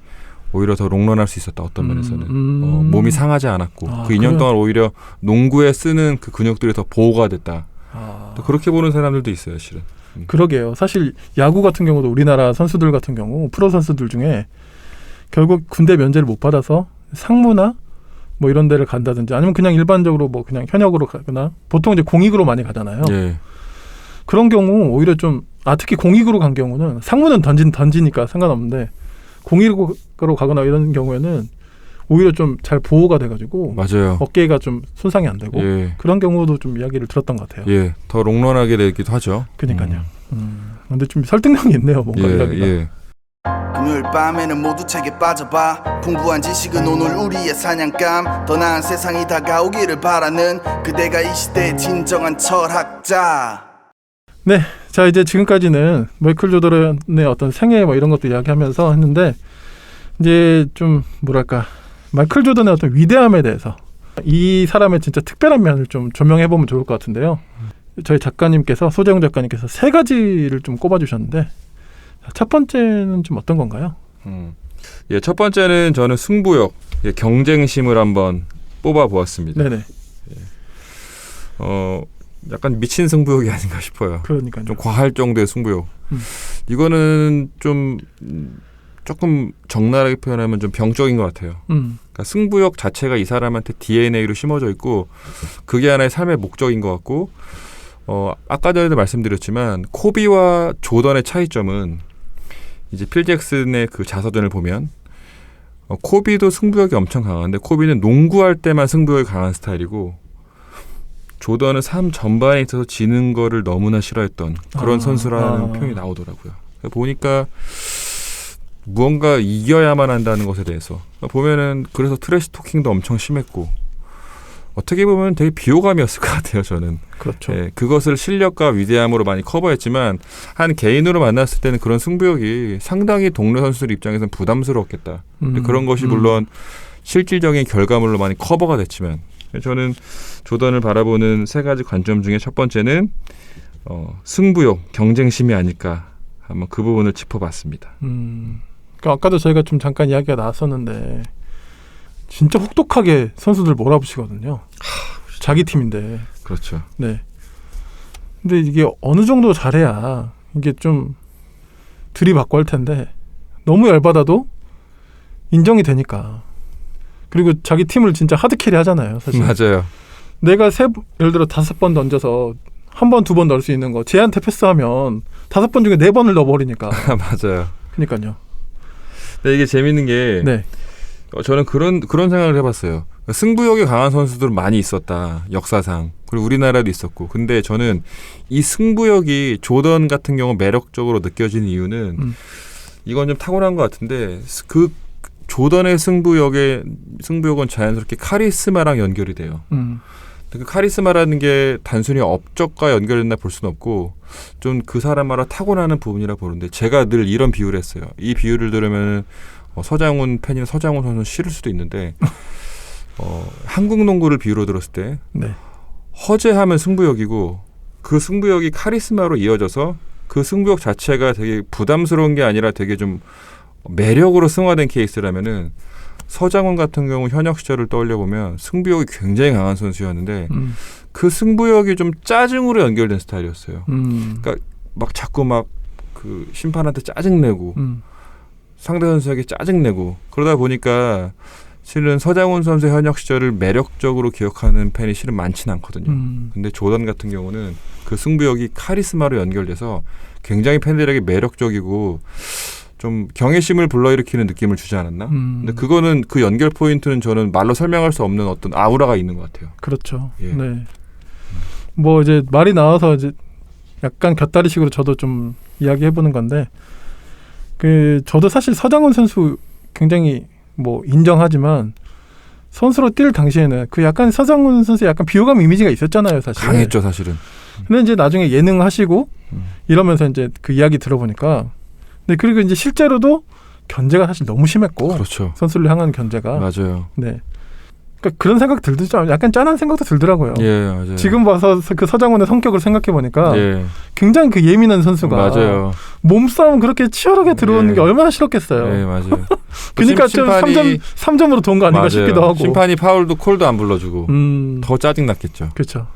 오히려 더 롱런할 수 있었다. 어떤 면에서는 몸이 상하지 않았고 그 2년 동안 오히려 농구에 쓰는 그 근육들이 더 보호가 됐다. 또 그렇게 보는 사람들도 있어요, 실은. 그러게요. 사실 야구 같은 경우도 우리나라 선수들 같은 경우 프로 선수들 중에 결국 군대 면제를 못 받아서 상무나 뭐 이런 데를 간다든지 아니면 그냥 일반적으로 뭐 그냥 현역으로 가거나 보통 이제 공익으로 많이 가잖아요. 예. 그런 경우 오히려 좀 특히 공익으로 간 경우는 상무는 던지니까 상관없는데 공익으로 가거나 이런 경우에는 오히려 좀 잘 보호가 돼가지고 맞아요. 어깨가 좀 손상이 안 되고 예. 그런 경우도 좀 이야기를 들었던 것 같아요. 예, 더 롱런하게 되기도 하죠. 그러니까요. 근데 좀 설득력이 있네요, 뭔가 이야기가. 예. 금요일 밤에는 모두 책에 빠져봐. 풍부한 지식은 오늘 우리의 사냥감. 더 나은 세상이 다가오기를 바라는 그대가 이 시대의 진정한 철학자. 네, 자 이제 지금까지는 마이클 조던의 어떤 생애 뭐 이런 것도 이야기하면서 했는데 이제 좀 뭐랄까 마이클 조던의 어떤 위대함에 대해서 이 사람의 진짜 특별한 면을 좀 조명해 보면 좋을 것 같은데요. 저희 작가님께서 소재용 작가님께서 3가지를 좀 꼽아주셨는데 첫 번째는 좀 어떤 건가요? 예, 첫 번째는 저는 승부욕, 경쟁심을 한번 뽑아 보았습니다. 네네. 약간 미친 승부욕이 아닌가 싶어요. 그러니까요. 좀 과할 정도의 승부욕. 이거는 좀 조금 적나라하게 표현하면 좀 병적인 것 같아요. 그러니까 승부욕 자체가 이 사람한테 DNA로 심어져 있고 그게 하나의 삶의 목적인 것 같고 아까 전에도 말씀드렸지만 코비와 조던의 차이점은 이제 필 잭슨의 그 자서전을 보면 코비도 승부욕이 엄청 강한데 코비는 농구할 때만 승부욕이 강한 스타일이고 조던은 삶 전반에 있어서 지는 거를 너무나 싫어했던 그런 선수라는 표현이 나오더라고요. 보니까 무언가 이겨야만 한다는 것에 대해서 보면은 그래서 트래시 토킹도 엄청 심했고 어떻게 보면 되게 비호감이었을 것 같아요. 저는. 그렇죠. 예, 그것을 실력과 위대함으로 많이 커버했지만 한 개인으로 만났을 때는 그런 승부욕이 상당히 동료 선수들 입장에서는 부담스러웠겠다. 그런 것이 물론 실질적인 결과물로 많이 커버가 됐지만 저는 조던을 바라보는 3가지 관점 중에 첫 번째는 승부욕, 경쟁심이 아닐까 한번 그 부분을 짚어봤습니다. 그러니까 아까도 저희가 좀 잠깐 이야기가 나왔었는데 진짜 혹독하게 선수들 몰아붙이거든요. 자기 팀인데. 그렇죠. 네. 근데 이게 어느 정도 잘해야 이게 좀 들이받고 할 텐데 너무 열받아도 인정이 되니까. 그리고 자기 팀을 진짜 하드캐리 하잖아요, 사실. 맞아요. 내가 예를 들어 5번 던져서 1번, 2번 넣을 수 있는 거 쟤한테 패스하면 5번 중에 4번을 넣어버리니까. 맞아요. 그러니까요. 근데 이게 재밌는 게 네. 저는 그런 생각을 해봤어요. 승부욕이 강한 선수들은 많이 있었다, 역사상. 그리고 우리나라도 있었고. 근데 저는 이 승부욕이 조던 같은 경우 매력적으로 느껴지는 이유는 이건 좀 타고난 것 같은데 그 조던의 승부욕은 자연스럽게 카리스마랑 연결이 돼요. 그 카리스마라는 게 단순히 업적과 연결된다 볼 수는 없고 좀 그 사람마다 타고나는 부분이라 보는데 제가 늘 이런 비유를 했어요. 이 비유를 들으면 서장훈 팬이나 서장훈 선수는 싫을 수도 있는데 한국 농구를 비유로 들었을 때 네. 허재하면 승부욕이고 그 승부욕이 카리스마로 이어져서 그 승부욕 자체가 되게 부담스러운 게 아니라 되게 좀 매력으로 승화된 케이스라면은 서장훈 같은 경우 현역 시절을 떠올려 보면 승부욕이 굉장히 강한 선수였는데 그 승부욕이 좀 짜증으로 연결된 스타일이었어요. 그러니까 막 자꾸 막 그 심판한테 짜증내고 상대 선수에게 짜증내고 그러다 보니까 실은 서장훈 선수의 현역 시절을 매력적으로 기억하는 팬이 실은 많지는 않거든요. 근데 조던 같은 경우는 그 승부욕이 카리스마로 연결돼서 굉장히 팬들에게 매력적이고 좀 경외심을 불러일으키는 느낌을 주지 않았나? 근데 그거는 그 연결 포인트는 저는 말로 설명할 수 없는 어떤 아우라가 있는 것 같아요. 그렇죠. 예. 네. 뭐 이제 말이 나와서 이제 약간 곁다리식으로 저도 좀 이야기해보는 건데 그 저도 사실 서장훈 선수 굉장히 뭐 인정하지만 선수로 뛸 당시에는 그 약간 서장훈 선수 약간 비호감 이미지가 있었잖아요, 사실. 강했죠, 사실은. 근데 이제 나중에 예능 하시고 이러면서 이제 그 이야기 들어보니까 네, 그리고 이제 실제로도 견제가 사실 너무 심했고 그렇죠. 선수를 향한 견제가 맞아요. 네, 그러니까 그런 생각 들더라고요. 약간 짠한 생각도 들더라고요. 예, 맞아요. 지금 봐서 그 서장훈의 성격을 생각해 보니까 예, 굉장히 그 예민한 선수가 맞아요. 몸싸움 그렇게 치열하게 들어오는 예. 게 얼마나 싫었겠어요. 예, 맞아요. 그러니까 좀 3점으로 돈 거 아닌가 맞아요. 싶기도 하고. 심판이 파울도 콜도 안 불러주고 더 짜증 났겠죠. 그렇죠.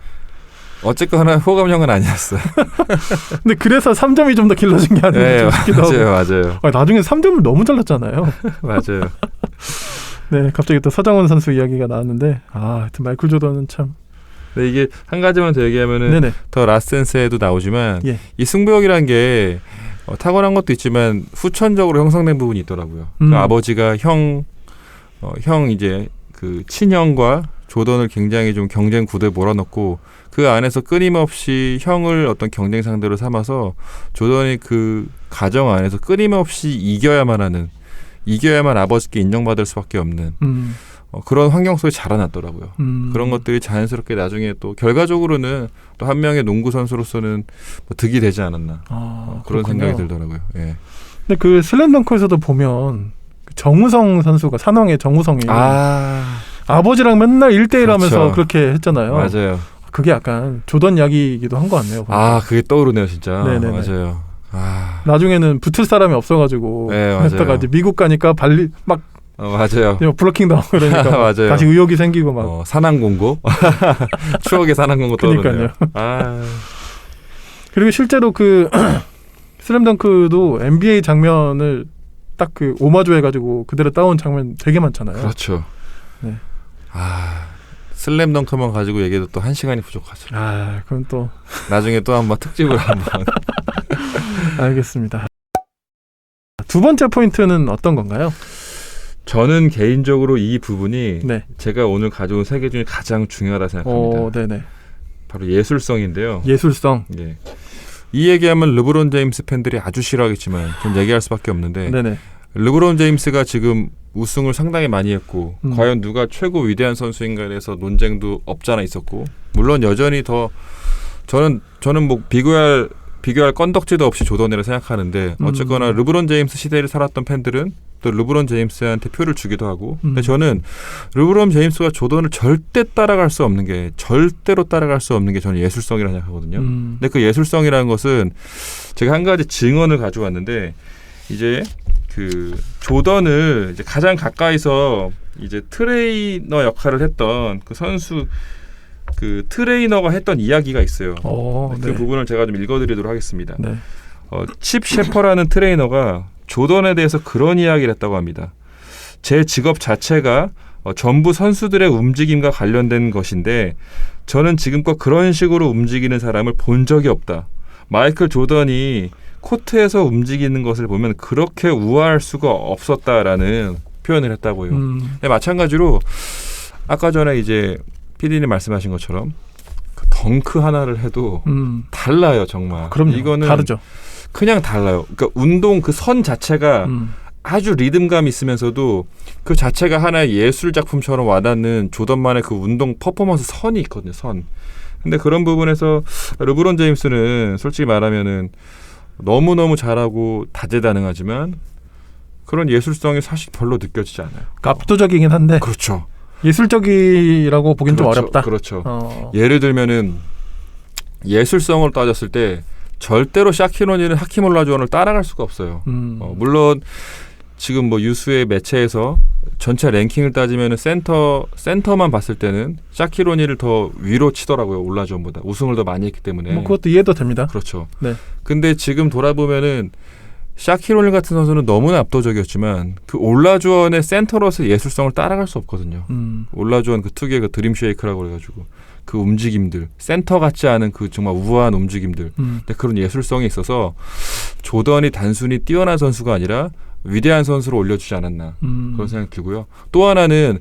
어쨌거나 호감형은 아니었어요. 근데 그래서 3점이 좀 더 길러진 게 아닌가 예, 싶기도 맞아요, 하고. 맞아요, 나중에 3점을 너무 잘랐잖아요. 맞아요. 네, 갑자기 또 서장훈 선수 이야기가 나왔는데 하여튼 마이클 조던은 참. 근데 이게 한 가지만 더 얘기하면은 네네. 더 라스트댄스에도 나오지만 예. 이 승부욕이라는 게 타고난 것도 있지만 후천적으로 형성된 부분이 있더라고요. 그 아버지가 형 이제 그 친형과 조던을 굉장히 좀 경쟁 구도에 몰아넣고 그 안에서 끊임없이 형을 어떤 경쟁 상대로 삼아서 조던이 그 가정 안에서 끊임없이 이겨야만 아버지께 인정받을 수밖에 없는 그런 환경 속에 자라났더라고요. 그런 것들이 자연스럽게 나중에 또 결과적으로는 또 한 명의 농구 선수로서는 뭐 득이 되지 않았나 그런 그렇군요. 생각이 들더라고요. 예. 근데 그 슬램덩크에서도 보면 그 정우성 선수가 산왕의 정우성이 아버지랑 맨날 1대1 하면서 그렇죠. 그렇게 했잖아요. 맞아요. 그게 약간 조던 이야기이기도 한 것 같네요. 보니까. 그게 떠오르네요, 진짜. 네네네. 맞아요. 나중에는 붙을 사람이 없어가지고 네, 했다가 맞아요. 이제 미국 가니까 발리 막 맞아요. 블로킹 당하고 그러니까 맞아요. 다시 의욕이 생기고 막. 산왕공고 추억의 산왕공고 떠오르네요. 그리고 실제로 그 슬램덩크도 NBA 장면을 딱 그 오마주 해가지고 그대로 따온 장면 되게 많잖아요. 그렇죠. 네. 슬램덩크만 가지고 얘기해도 또 1시간이 부족하죠. 그럼 또 나중에 또 한번 특집을 한번. 알겠습니다. 두 번째 포인트는 어떤 건가요? 저는 개인적으로 이 부분이 네. 제가 오늘 가져온 세 개 중에 가장 중요하다 생각합니다. 네네. 바로 예술성인데요. 예술성. 예. 이 얘기하면 르브론 제임스 팬들이 아주 싫어하겠지만 좀 얘기할 수밖에 없는데 네네. 르브론 제임스가 지금 우승을 상당히 많이 했고 과연 누가 최고 위대한 선수인가에 대해서 논쟁도 없잖아 있었고 물론 여전히 더 저는 뭐 비교할 건덕지도 없이 조던이라 생각하는데 어쨌거나 르브론 제임스 시대를 살았던 팬들은 또 르브론 제임스한테 표를 주기도 하고 근데 저는 르브론 제임스가 조던을 절대로 따라갈 수 없는 게 저는 예술성이라고 생각하거든요. 근데 그 예술성이라는 것은 제가 한 가지 증언을 가져왔는데 이제 그 조던을 이제 가장 가까이서 이제 트레이너 역할을 했던 그 선수 그 트레이너가 했던 이야기가 있어요. 그 네. 부분을 제가 좀 읽어드리도록 하겠습니다. 네. 칩 셰퍼라는 트레이너가 조던에 대해서 그런 이야기를 했다고 합니다. 제 직업 자체가 전부 선수들의 움직임과 관련된 것인데 저는 지금껏 그런 식으로 움직이는 사람을 본 적이 없다. 마이클 조던이 코트에서 움직이는 것을 보면 그렇게 우아할 수가 없었다라는 표현을 했다고요. 근데 마찬가지로 아까 전에 이제 PD님 말씀하신 것처럼 그 덩크 하나를 해도 달라요, 정말. 그럼요. 이거는 다르죠. 그냥 달라요. 그러니까 운동 그 선 자체가 아주 리듬감 있으면서도 그 자체가 하나의 예술 작품처럼 와닿는 조던만의 그 운동 퍼포먼스 선이 있거든요. 선. 근데 그런 부분에서 르브론 제임스는 솔직히 말하면은 너무너무 잘하고 다재다능하지만 그런 예술성이 사실 별로 느껴지지 않아요. 압도적이긴 한데 그렇죠. 예술적이라고 보긴 좀 그렇죠. 어렵다. 그렇죠. 예를 들면은 예술성을 따졌을 때 절대로 샤키로니는 하킴 올라주원을 따라갈 수가 없어요. 물론 지금 뭐 유수의 매체에서 전체 랭킹을 따지면은 센터만 봤을 때는 샤키로니를 더 위로 치더라고요. 올라주원보다 우승을 더 많이 했기 때문에. 뭐 그것도 이해도 됩니다. 그렇죠. 네. 근데 지금 돌아보면은 샤키로니 같은 선수는 너무나 압도적이었지만 그 올라주원의 센터로서 예술성을 따라갈 수 없거든요. 올라주원 그 특유의 그 드림 쉐이크라고 그래가지고 그 움직임들 센터 같지 않은 그 정말 우아한 움직임들 근데 그런 예술성이 있어서 조던이 단순히 뛰어난 선수가 아니라 위대한 선수로 올려주지 않았나 그런 생각이 들고요. 또 하나는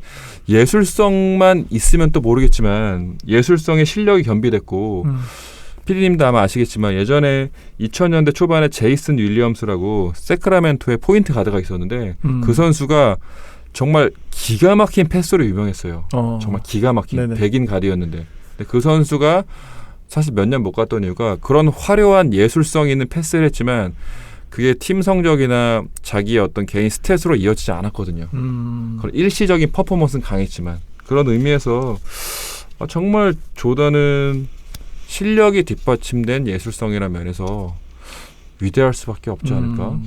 예술성만 있으면 또 모르겠지만 예술성의 실력이 겸비됐고 PD님도 아마 아시겠지만 예전에 2000년대 초반에 제이슨 윌리엄스라고 세크라멘토의 포인트 가드가 있었는데 그 선수가 정말 기가 막힌 패스로 유명했어요. 정말 기가 막힌 네네. 백인 가드였는데 근데 그 선수가 사실 몇 년 못 갔던 이유가 그런 화려한 예술성 있는 패스를 했지만 그게 팀 성적이나 자기의 어떤 개인 스탯으로 이어지지 않았거든요. 그런 일시적인 퍼포먼스는 강했지만 그런 의미에서 정말 조던은 실력이 뒷받침된 예술성이라는 면에서 위대할 수밖에 없지 않을까.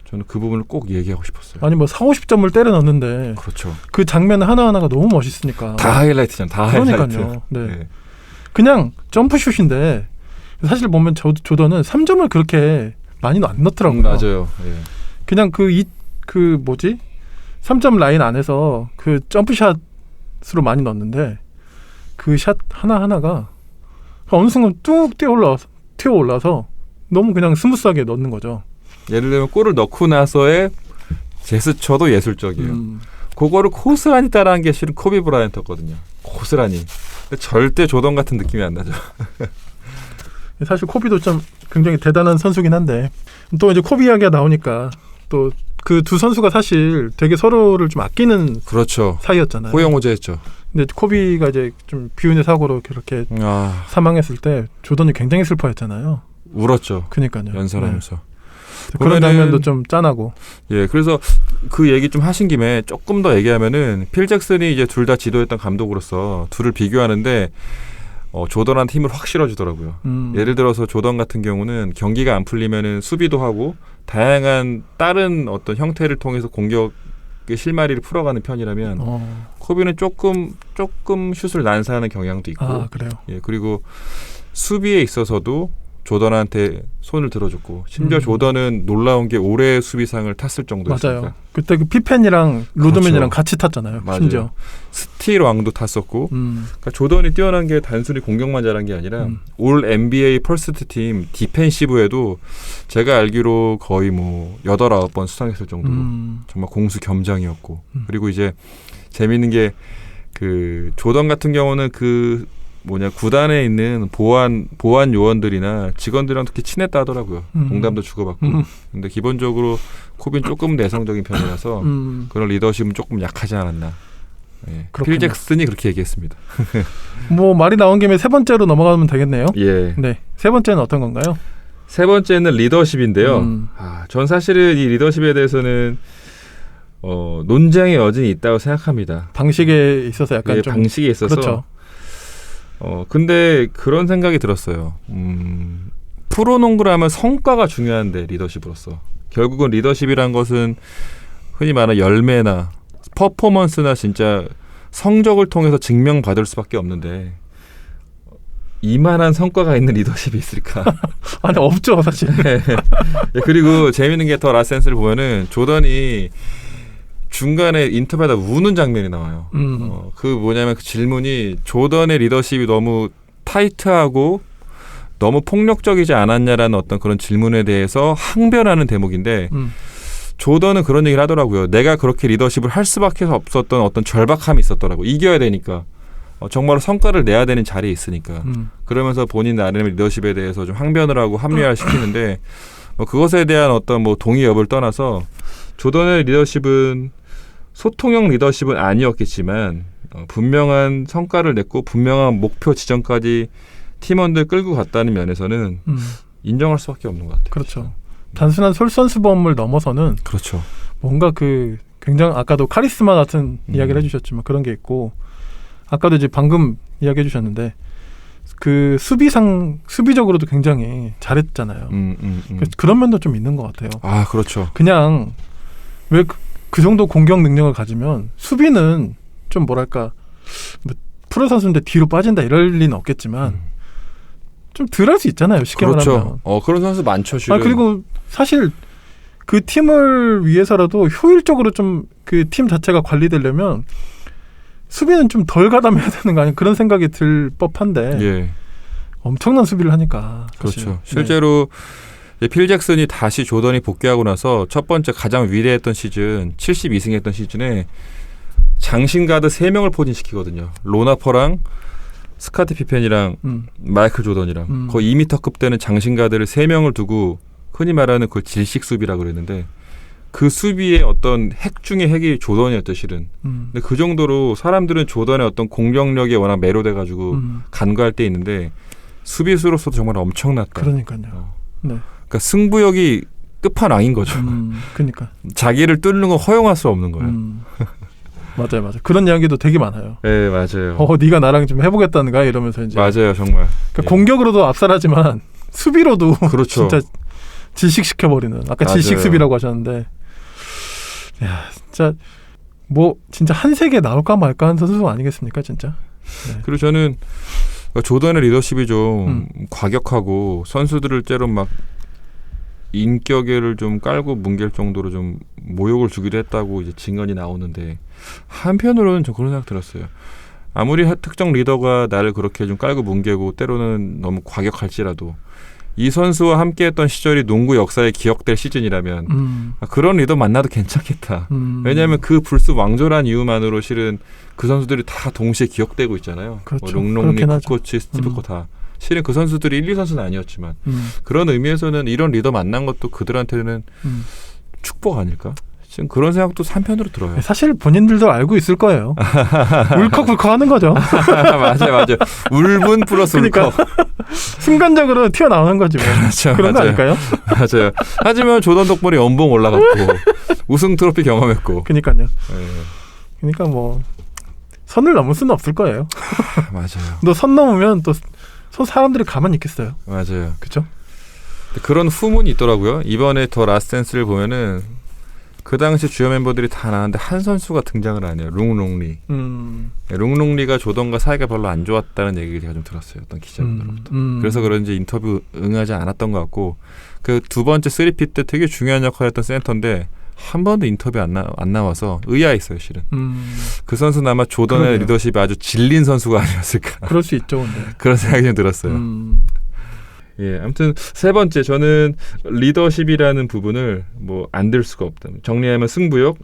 저는 그 부분을 꼭 얘기하고 싶었어요. 아니 뭐 40-50점을 때려 넣는데 그렇죠. 그 장면 하나하나가 너무 멋있으니까. 다 하이라이트잖아. 다 하이라이트. 그러니까요. 네. 그냥 점프슛인데 사실 보면 조던은 3점을 그렇게 많이 안 넣더라고요. 맞아요. 예. 그냥 그 뭐지? 3점 라인 안에서 그 점프샷으로 많이 넣었는데 그 샷 하나하나가 어느 순간 뚝 튀어 올라서 너무 그냥 스무스하게 넣는 거죠. 예를 들면 골을 넣고 나서의 제스처도 예술적이에요. 그거를 고스란히 따라한 게 실은 코비 브라이언트였거든요. 고스란히. 근데 절대 조던 같은 느낌이 안 나죠. 사실 코비도 좀 굉장히 대단한 선수긴 한데 또 이제 코비 이야기가 나오니까 또 그 두 선수가 사실 되게 서로를 좀 아끼는 그렇죠. 사이였잖아요. 호영호재했죠. 근데 코비가 이제 좀 비운의 사고로 그렇게 사망했을 때 조던이 굉장히 슬퍼했잖아요. 울었죠. 그러니까요. 연설하면서. 네. 그런 장면도 좀 짠하고. 예, 그래서 그 얘기 좀 하신 김에 조금 더 얘기하면은 필 잭슨이 이제 둘 다 지도했던 감독으로서 둘을 비교하는데 조던한테 힘을 확 실어주더라고요. 예를 들어서 조던 같은 경우는 경기가 안 풀리면은 수비도 하고 다양한 다른 어떤 형태를 통해서 공격의 실마리를 풀어가는 편이라면 코비는 조금 슛을 난사하는 경향도 있고. 아, 그래요. 예, 그리고 수비에 있어서도 조던한테 손을 들어줬고 심지어 조던은 놀라운 게 올해 수비상을 탔을 정도였으니까. 맞아요. 그때 그 피펜이랑 루드맨이랑 그렇죠. 같이 탔잖아요. 맞아요. 심지어. 스틸 왕도 탔었고 그러니까 조던이 뛰어난 게 단순히 공격만 잘한 게 아니라 올 NBA 퍼스트 팀 디펜시브에도 제가 알기로 거의 뭐 8, 9번 수상했을 정도로 정말 공수 겸장이었고 그리고 이제 재미있는 게 그 조던 같은 경우는 그 구단에 있는 보안 요원들이나 직원들이랑 특히 친했다 하더라고요. 농담도 주고받고. 근데 기본적으로 코비는 조금 내성적인 편이라서 그런 리더십은 조금 약하지 않았나. 예. 필 잭슨이 그렇게 얘기했습니다. 뭐 말이 나온 김에 세 번째로 넘어가면 되겠네요. 예. 네. 세 번째는 어떤 건가요? 세 번째는 리더십인데요. 전 사실은 이 리더십에 대해서는 논쟁의 여진이 있다고 생각합니다. 방식에 있어서 약간 좀 방식에 있어서. 그렇죠. 근데 그런 생각이 들었어요. 프로농구를 하면 성과가 중요한데 리더십으로서. 결국은 리더십이란 것은 흔히 말하는 열매나 퍼포먼스나 진짜 성적을 통해서 증명받을 수밖에 없는데 이만한 성과가 있는 리더십이 있을까? 아니 없죠 사실. 네. 그리고 재밌는 게 더 라센스를 보면은 조던이 중간에 인터뷰하다 우는 장면이 나와요. 그 뭐냐면 그 질문이 조던의 리더십이 너무 타이트하고 너무 폭력적이지 않았냐라는 어떤 그런 질문에 대해서 항변하는 대목인데 조던은 그런 얘기를 하더라고요. 내가 그렇게 리더십을 할 수밖에 없었던 어떤 절박함이 있었더라고. 이겨야 되니까. 정말로 성과를 내야 되는 자리에 있으니까. 그러면서 본인 나름의 리더십에 대해서 좀 항변을 하고 합리화를 시키는데 뭐 그것에 대한 어떤 뭐 동의 여부를 떠나서 조던의 리더십은 소통형 리더십은 아니었겠지만 분명한 성과를 냈고 분명한 목표 지점까지 팀원들 끌고 갔다는 면에서는 인정할 수밖에 없는 것 같아요. 그렇죠. 단순한 솔선수범을 넘어서는 그렇죠. 뭔가 그 굉장히 아까도 카리스마 같은 이야기를 해주셨지만 그런 게 있고 아까도 이제 방금 이야기해 주셨는데 그 수비적으로도 굉장히 잘했잖아요. 그런 면도 좀 있는 것 같아요. 아 그렇죠. 그냥 왜 그 정도 공격 능력을 가지면 수비는 좀 뭐랄까 뭐 프로 선수인데 뒤로 빠진다 이럴 리는 없겠지만 좀 덜 할 수 있잖아요. 쉽게 그렇죠. 말하면. 그런 선수 많죠. 실은. 그리고 사실 그 팀을 위해서라도 효율적으로 좀 그 팀 자체가 관리되려면 수비는 좀 덜 가담해야 되는 거 아니야? 그런 생각이 들 법한데 예. 엄청난 수비를 하니까. 사실. 그렇죠. 실제로 필 잭슨이 다시 조던이 복귀하고 나서 첫 번째 가장 위대했던 시즌 72승했던 시즌에 장신 가드 3명을 포진시키거든요. 로나퍼랑 스카트 피펜이랑 마이클 조던이랑 거의 2m급 되는 장신 가드를 3명을 두고 흔히 말하는 그걸 질식 수비라고 그랬는데 그 수비의 어떤 핵 중의 핵이 조던이었죠, 실은. 근데 그 정도로 사람들은 조던의 어떤 공격력에 워낙 매료돼가지고 간과할 때 있는데 수비수로서도 정말 엄청났다. 그러니까요. 네. 그러니까 승부욕이 끝판왕인 거죠. 그러니까. 자기를 뚫는 건 허용할 수 없는 거예요. 맞아요. 그런 이야기도 되게 많아요. 네, 맞아요. 네가 나랑 좀 해보겠다는가 이러면서 이제. 맞아요, 정말. 그러니까 공격으로도 압살하지만 수비로도 그렇죠. 진짜 질식시켜 버리는. 아까 질식 수비라고 하셨는데, 야, 진짜 뭐 진짜 한 세계 나올까 말까 한 선수 아니겠습니까, 진짜. 네. 그리고 저는 조던의 리더십이 좀 과격하고 선수들을 때로 막 인격을 좀 깔고 뭉갤 정도로 좀 모욕을 주기도 했다고 이제 증언이 나오는데 한편으로는 좀 그런 생각 들었어요. 아무리 특정 리더가 나를 그렇게 좀 깔고 뭉개고 때로는 너무 과격할지라도 이 선수와 함께했던 시절이 농구 역사에 기억될 시즌이라면 그런 리더 만나도 괜찮겠다. 왜냐하면 그 불수왕조란 이유만으로 실은 그 선수들이 다 동시에 기억되고 있잖아요. 그렇죠. 뭐 롱롱리, 쿠코치, 스티브 코 다. 실은 그 선수들이 1, 2선수는 아니었지만 그런 의미에서는 이런 리더 만난 것도 그들한테는 축복 아닐까? 지금 그런 생각도 한편으로 들어요. 사실 본인들도 알고 있을 거예요. 울컥울컥 하는 거죠. 맞아요. 울분 플러스 그러니까 울컥. 순간적으로 튀어나오는 거지 뭐. 그렇죠, 그런 거 아닐까요? 맞아요. 하지만 조던 덕분에 연봉 올라갔고 우승 트로피 경험했고. 그러니까요. 네. 그러니까 뭐 선을 넘을 수는 없을 거예요. 맞아요. 너 선 넘으면 또 사람들이 가만히 있겠어요. 맞아요. 그렇죠? 그런 후문이 있더라고요. 이번에 더 라스트 댄스를 보면은 그 당시 주요 멤버들이 다 나왔는데 한 선수가 등장을 안 해요. 룽롱리. 룽롱리가 조던과 사이가 별로 안 좋았다는 얘기를 제가 좀 들었어요. 어떤 기자분들로부터. 그래서 그런지 인터뷰 응하지 않았던 것 같고 그 두 번째 3피 때 되게 중요한 역할을 했던 센터인데 한 번도 인터뷰 안 나와서 의아했어요. 실은. 그 선수는 아마 조던의 그러네요. 리더십에 아주 질린 선수가 아니었을까. 그럴 수 있죠. 근데. 그런 생각이 좀 들었어요. 예, 아무튼 세 번째 저는 리더십이라는 부분을 뭐 안 들 수가 없다. 정리하면 승부욕,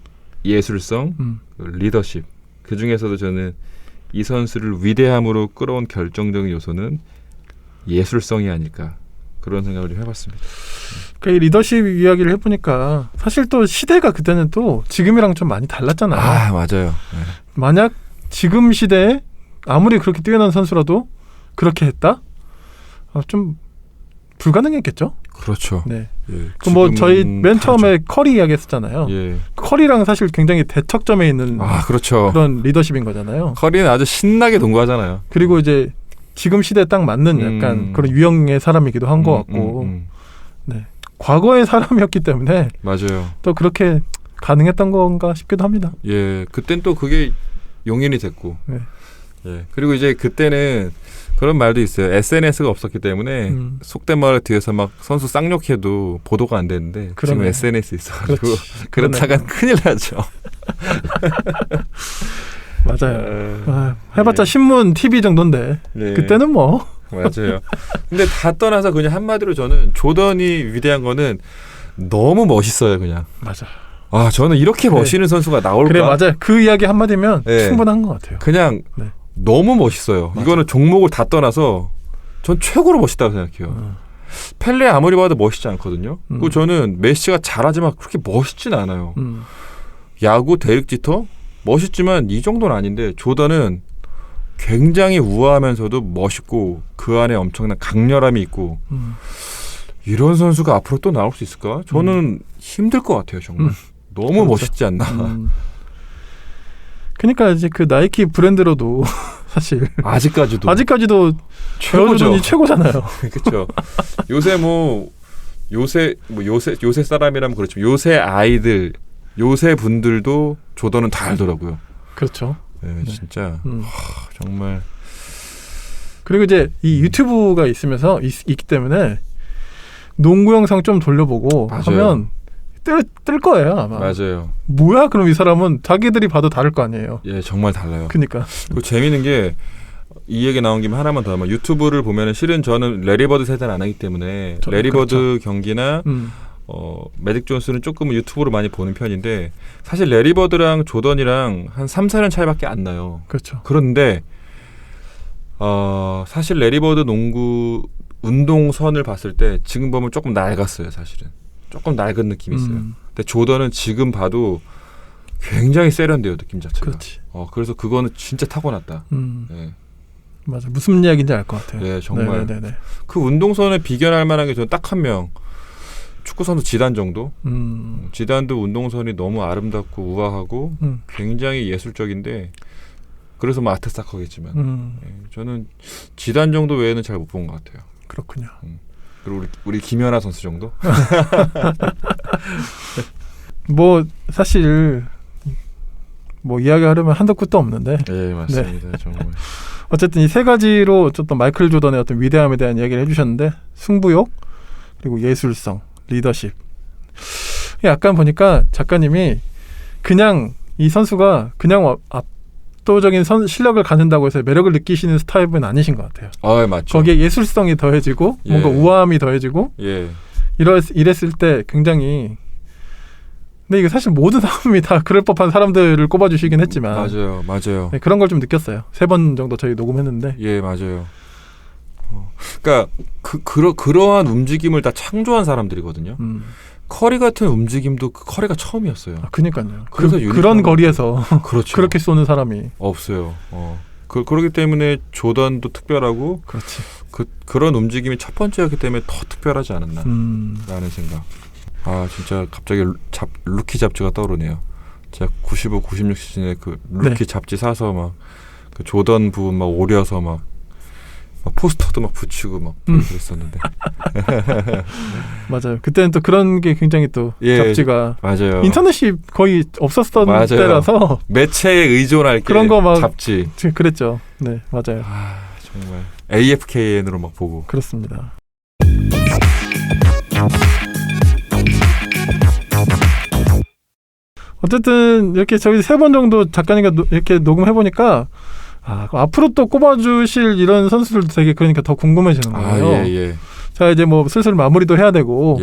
예술성, 리더십. 그 중에서도 저는 이 선수를 위대함으로 끌어온 결정적인 요소는 예술성이 아닐까 그런 생각을 좀 해봤습니다. 그 리더십 이야기를 해보니까 사실 또 시대가 그때는 또 지금이랑 좀 많이 달랐잖아요. 아 맞아요. 네. 만약 지금 시대에 아무리 그렇게 뛰어난 선수라도 그렇게 했다? 좀 불가능했겠죠? 그렇죠. 네. 예, 그 뭐 저희 맨 다르죠. 처음에 커리 이야기했었잖아요. 예. 커리랑 사실 굉장히 대척점에 있는 그렇죠. 그런 리더십인 거잖아요. 커리는 아주 신나게 농구하잖아요. 그리고 이제 지금 시대에 딱 맞는 약간 그런 유형의 사람이기도 한 것 같고 네. 과거의 사람이었기 때문에 맞아요. 또 그렇게 가능했던 건가 싶기도 합니다. 예, 그땐 또 그게 용인이 됐고. 네. 예. 그리고 이제 그때는 그런 말도 있어요. SNS가 없었기 때문에 속된 말을 뒤에서 막 선수 쌍욕해도 보도가 안 되는데 지금 그러네. SNS 있어가지고 그러네. 그렇다간 큰일 나죠. 맞아요. 해봤자 신문, TV 정도인데 네. 그때는 뭐 맞아요. 근데 다 떠나서 그냥 한마디로 저는 조던이 위대한 거는 너무 멋있어요. 그냥. 맞아. 아 저는 이렇게 그래. 멋있는 선수가 나올까? 그래 맞아요. 그 이야기 한마디면 네. 충분한 것 같아요. 그냥 네. 너무 멋있어요. 맞아. 이거는 종목을 다 떠나서 전 최고로 멋있다고 생각해요. 펠레 아무리 봐도 멋있지 않거든요. 그리고 저는 메시가 잘하지만 그렇게 멋있진 않아요. 야구 데릭 지터 멋있지만 이 정도는 아닌데 조던은 굉장히 우아하면서도 멋있고 그 안에 엄청난 강렬함이 있고 이런 선수가 앞으로 또 나올 수 있을까? 저는 힘들 것 같아요. 정말 너무 그렇죠. 멋있지 않나. 그러니까 이제 그 나이키 브랜드로도 사실 아직까지도 에어조던이 최고잖아요. 그렇죠. 요새 사람이라면 그렇지만 요새 아이들 요새 분들도 조던은 다 알더라고요. 그렇죠. 네, 진짜 정말. 그리고 이제 이 유튜브가 있으면서 있기 때문에 농구 영상 좀 돌려보고 맞아요. 하면 뜰 거예요 아마. 맞아요. 뭐야 그럼 이 사람은 자기들이 봐도 다를 거 아니에요. 예, 정말 달라요. 그러니까. 그리고 재미있는 게 이 얘기 나온 김에 하나만 더 하면 유튜브를 보면은 실은 저는 레리버드 세대는 안 하기 때문에 레리버드 그렇죠. 경기나 매직 존스는 조금 유튜브로 많이 보는 편인데 사실 레리버드랑 조던이랑 한 3, 4년 차이밖에 안 나요. 그렇죠. 그런데 사실 레리버드 농구 운동선을 봤을 때 지금 보면 조금 낡았어요. 사실은 조금 낡은 느낌이 있어요. 근데 조던은 지금 봐도 굉장히 세련돼요. 느낌 자체가. 그렇지. 그래서 그거는 진짜 타고났다. 네. 맞아. 무슨 이야기인지 알 것 같아요. 네, 정말. 네네네. 그 운동선을 비견할 만한 게 저는 딱 한 명. 축구 선수 지단 정도. 지단도 운동선이 너무 아름답고 우아하고 굉장히 예술적인데 그래서 뭐 아트사커겠지만 저는 지단 정도 외에는 잘 못 본 것 같아요. 그렇군요. 그리고 우리 김연아 선수 정도. 뭐 사실 뭐 이야기하려면 한도 끝도 없는데 네, 맞습니다. 정말. 어쨌든 이 세 가지로 어쨌든 마이클 조던의 어떤 위대함에 대한 이야기를 해주셨는데 승부욕 그리고 예술성, 리더십. 약간 보니까 작가님이 그냥 이 선수가 그냥 압도적인 실력을 갖는다고 해서 매력을 느끼시는 스타일은 아니신 것 같아요. 맞죠. 거기에 예술성이 더해지고 뭔가 우아함이 더해지고 이랬을 때 굉장히 근데 이게 사실 모든 사람이 다 그럴 법한 사람들을 꼽아주시긴 했지만 맞아요. 네, 그런 걸 좀 느꼈어요. 3번 정도 저희 녹음했는데 예, 맞아요. 그러니까 그러한 움직임을 다 창조한 사람들이거든요. 커리 같은 움직임도 커리가 처음이었어요. 그러니까요. 그래서 그런 거리에서 그렇죠. 그렇게 쏘는 사람이 없어요. 그렇기 때문에 조던도 특별하고 그렇지. 그런 움직임이 첫 번째였기 때문에 더 특별하지 않았나 라는 생각. 진짜 갑자기 루키 잡지가 떠오르네요. 제가 95, 96 시즌에 그 루키 잡지 사서 막 그 조던 부분 막 오려서 막 포스터도 막 붙이고 막 그랬었는데. 맞아요. 그때는 또 그런 게 굉장히 또 잡지가 맞아요. 인터넷이 거의 없었던 때라서 매체에 의존할 게 그런 거 막 잡지. 그랬죠. 네, 맞아요. 정말 AFKN으로 막 보고. 그렇습니다. 어쨌든 이렇게 저희 3번 정도 작가님과 이렇게 녹음해 보니까 앞으로 또 꼽아주실 이런 선수들도 되게 그러니까 더 궁금해지는 거예요. 예. 자 이제 뭐 슬슬 마무리도 해야 되고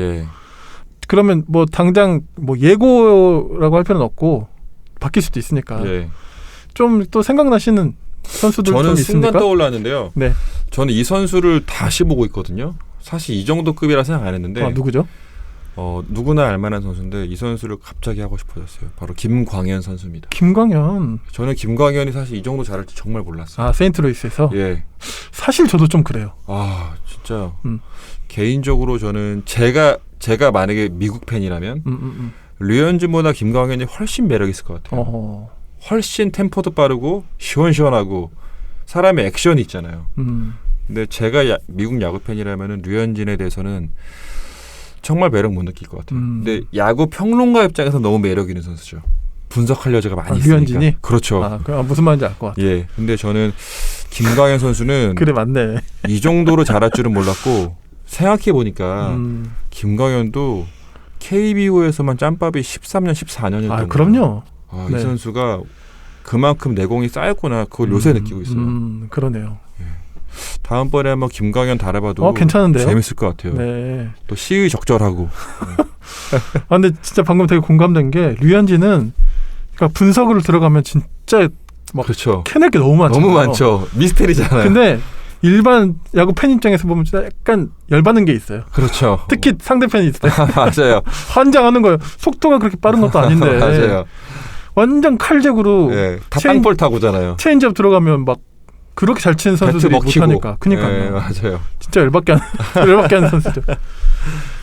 그러면 뭐 당장 뭐 예고라고 할 필요는 없고 바뀔 수도 있으니까 좀 또 생각나시는 선수들 좀 저는 있습니까? 순간 떠올랐는데요. 네. 저는 이 선수를 다시 보고 있거든요. 사실 이 정도 급이라 생각 안 했는데 누구죠? 누구나 알만한 선수인데 이 선수를 갑자기 하고 싶어졌어요. 바로 김광현 선수입니다. 김광현. 저는 김광현이 사실 이 정도 잘할지 정말 몰랐어요. 세인트루이스에서? 예. 사실 저도 좀 그래요. 진짜 개인적으로 저는 제가 만약에 미국 팬이라면 류현진보다 김광현이 훨씬 매력 있을 것 같아요. 훨씬 템포도 빠르고 시원시원하고 사람의 액션이 있잖아요. 근데 제가 미국 야구 팬이라면은 류현진에 대해서는 정말 매력 못 느낄 것 같아요. 근데 야구 평론가 입장에서 너무 매력 있는 선수죠. 분석할 여지가 많이 류현진이? 있으니까. 그렇죠. 무슨 말인지 알 것 같아. 예. 근데 저는 김광현 선수는 그래 맞네. 이 정도로 잘할 줄은 몰랐고 생각해 보니까 김광현도 KBO에서만 짬밥이 13년, 14년이었던 그럼요. 이 네. 선수가 그만큼 내공이 쌓였구나. 그걸 요새 느끼고 있어요. 그러네요. 다음번에 한번 김광현 달아봐도 괜찮은데요? 재밌을 것 같아요. 네. 또 시의 적절하고. 근데 진짜 방금 되게 공감된 게 류현진은 그러니까 분석을 들어가면 진짜 막 그렇죠. 캐낼 게 너무 많죠. 너무 많죠. 미스테리잖아요. 근데 일반 야구 팬 입장에서 보면 진짜 약간 열받는 게 있어요. 그렇죠. 특히 상대편이 있을 때 맞아요. 환장하는 거예요. 속도가 그렇게 빠른 것도 아닌데 맞아요. 완전 칼제구로 예, 다 땅볼 타고잖아요. 체인지업 들어가면 막 그렇게 잘 치는 선수들이 못하니까. 그니까요. 예, 맞아요. 진짜 열받게 하는 선수죠.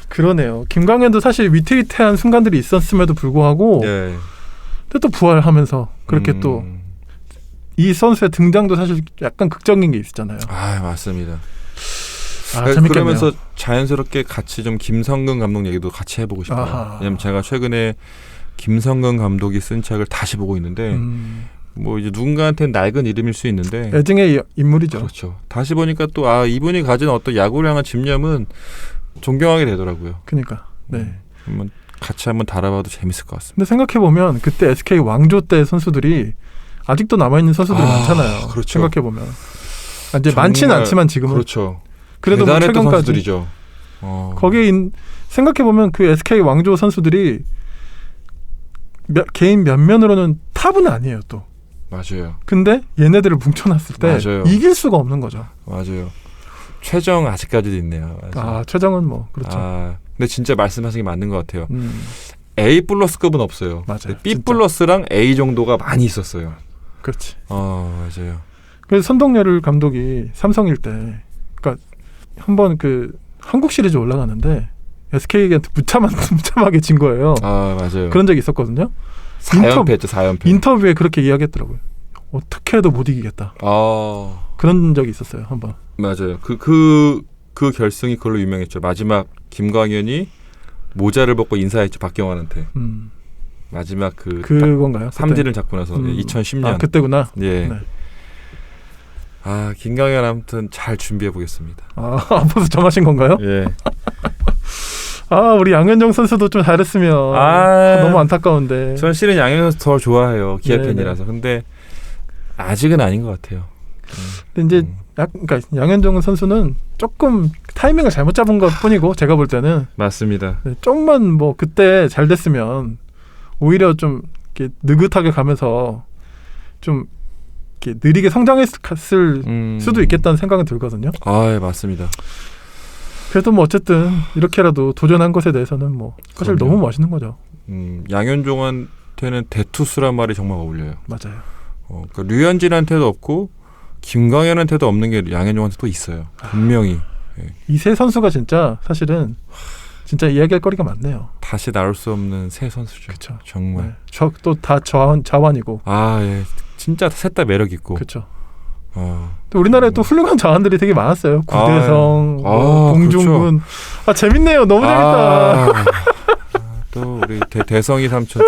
그러네요. 김광현도 사실 위태위태한 순간들이 있었음에도 불구하고 예. 근데 또 부활하면서 그렇게 또 이 선수의 등장도 사실 약간 극적인 게 있었잖아요. 맞습니다. 재밌겠네요. 그러면서 자연스럽게 같이 좀 김성근 감독 얘기도 같이 해보고 싶어요. 아하. 왜냐면 제가 최근에 김성근 감독이 쓴 책을 다시 보고 있는데 뭐 이제 누군가한테는 낡은 이름일 수 있는데 애증의 인물이죠. 그렇죠. 다시 보니까 또 이분이 가진 어떤 야구를 향한 집념은 존경하게 되더라고요. 그러니까. 네. 같이 한번 달아봐도 재밌을 것 같습니다. 근데 생각해 보면 그때 SK 왕조 때 선수들이 아직도 남아 있는 선수들이 많잖아요. 그렇죠. 생각해 보면 이제 많지는 않지만 지금은 그렇죠. 그래도 뭐 대단했던 최근까지 선수들이죠. 거기에 생각해 보면 그 SK 왕조 선수들이 개인 면면으로는 탑은 아니에요 또. 맞아요. 근데 얘네들을 뭉쳐놨을 때 맞아요. 이길 수가 없는 거죠. 맞아요. 최정 아직까지도 있네요. 최정은 뭐 그렇죠. 근데 진짜 말씀하신 게 맞는 것 같아요. A 플러스급은 없어요. 맞아요. B 진짜. 플러스랑 A 정도가 많이 있었어요. 그렇지. 맞아요. 그래서 선동열 감독이 삼성일 때, 그러니까 한번 그 한국 시리즈 올라가는데 SK한테 무참하게 진 거예요. 맞아요. 그런 적이 있었거든요. 4연패 했죠. 4연패. 인터뷰에 그렇게 이야기했더라고요. 어떻게 해도 못 이기겠다. 그런 적이 있었어요. 한번. 맞아요. 그 결승이 그걸로 유명했죠. 마지막 김광현이 모자를 벗고 인사했죠. 박경환한테. 마지막 그건가요? 삼진을 잡고 나서 2010년. 그때구나. 예. 네. 김광현 아무튼 잘 준비해 보겠습니다. 벌써 정하신 건가요? 예. 우리 양현종 선수도 좀 잘했으면 너무 안타까운데. 전 실은 양현종 선수 더 좋아해요. 기아 팬이라서. 근데 아직은 아닌 것 같아요. 근데 이제 그러니까 양현종 선수는 조금 타이밍을 잘못 잡은 것뿐이고 제가 볼 때는 맞습니다. 조금만 뭐 그때 잘 됐으면 오히려 좀 이렇게 느긋하게 가면서 좀 이렇게 느리게 성장했을 수도 있겠다는 생각은 들거든요. 예, 맞습니다. 그래도 뭐 어쨌든 이렇게라도 도전한 것에 대해서는 뭐 사실 그럼요. 너무 멋있는 거죠. 양현종한테는 대투수란 말이 정말 어울려요. 맞아요. 그러니까 류현진한테도 없고 김광현한테도 없는 게 양현종한테 또 있어요. 분명히. 이 세 선수가 진짜 사실은 진짜 이야기할 거리가 많네요. 다시 나올 수 없는 새 선수죠. 그렇죠. 정말. 또 다 자완이고. 예. 진짜 셋 다 매력 있고. 그렇죠. 또 우리나라에 또 훌륭한 자완들이 되게 많았어요. 아, 구대성, 예. 봉중근. 재밌네요. 너무 재밌다. 또 우리 대성이 삼촌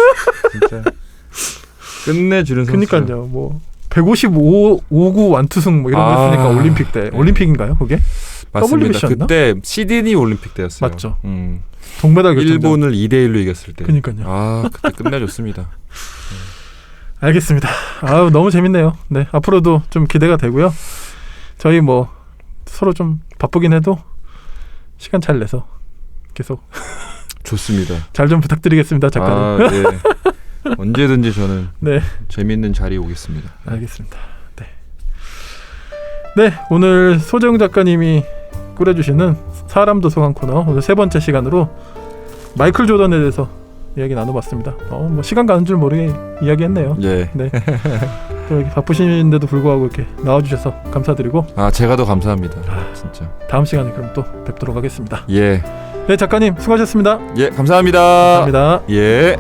진짜 끝내주는 선수. 그러니까요. 뭐 155구 완투승 뭐 이런 거 했으니까 올림픽 때. 네. 올림픽인가요, 그게? 맞습니다. WBC였나? 그때 시드니 올림픽 때였어요. 맞죠. 동메달 결정전. 일본을 2대1로 이겼을 때. 그러니까요. 그때 끝내줬습니다. 알겠습니다. 너무 재밌네요. 네, 앞으로도 좀 기대가 되고요. 저희 뭐 서로 좀 바쁘긴 해도 시간 잘 내서 계속 좋습니다. 잘 좀 부탁드리겠습니다, 작가님. 네. 언제든지 저는 네, 재밌는 자리에 오겠습니다. 알겠습니다. 네, 오늘 소재웅 작가님이 꾸려주시는 사람 도서관 코너 오늘 세 번째 시간으로 마이클 조던에 대해서 이야기 나눠봤습니다. 뭐 시간 가는 줄 모르게 이야기했네요. 예. 네. 또 이렇게 바쁘신데도 불구하고 이렇게 나와주셔서 감사드리고. 제가 더 감사합니다. 진짜. 다음 시간에 그럼 또 뵙도록 하겠습니다. 예. 네, 작가님 수고하셨습니다. 예, 감사합니다. 감사합니다. 예.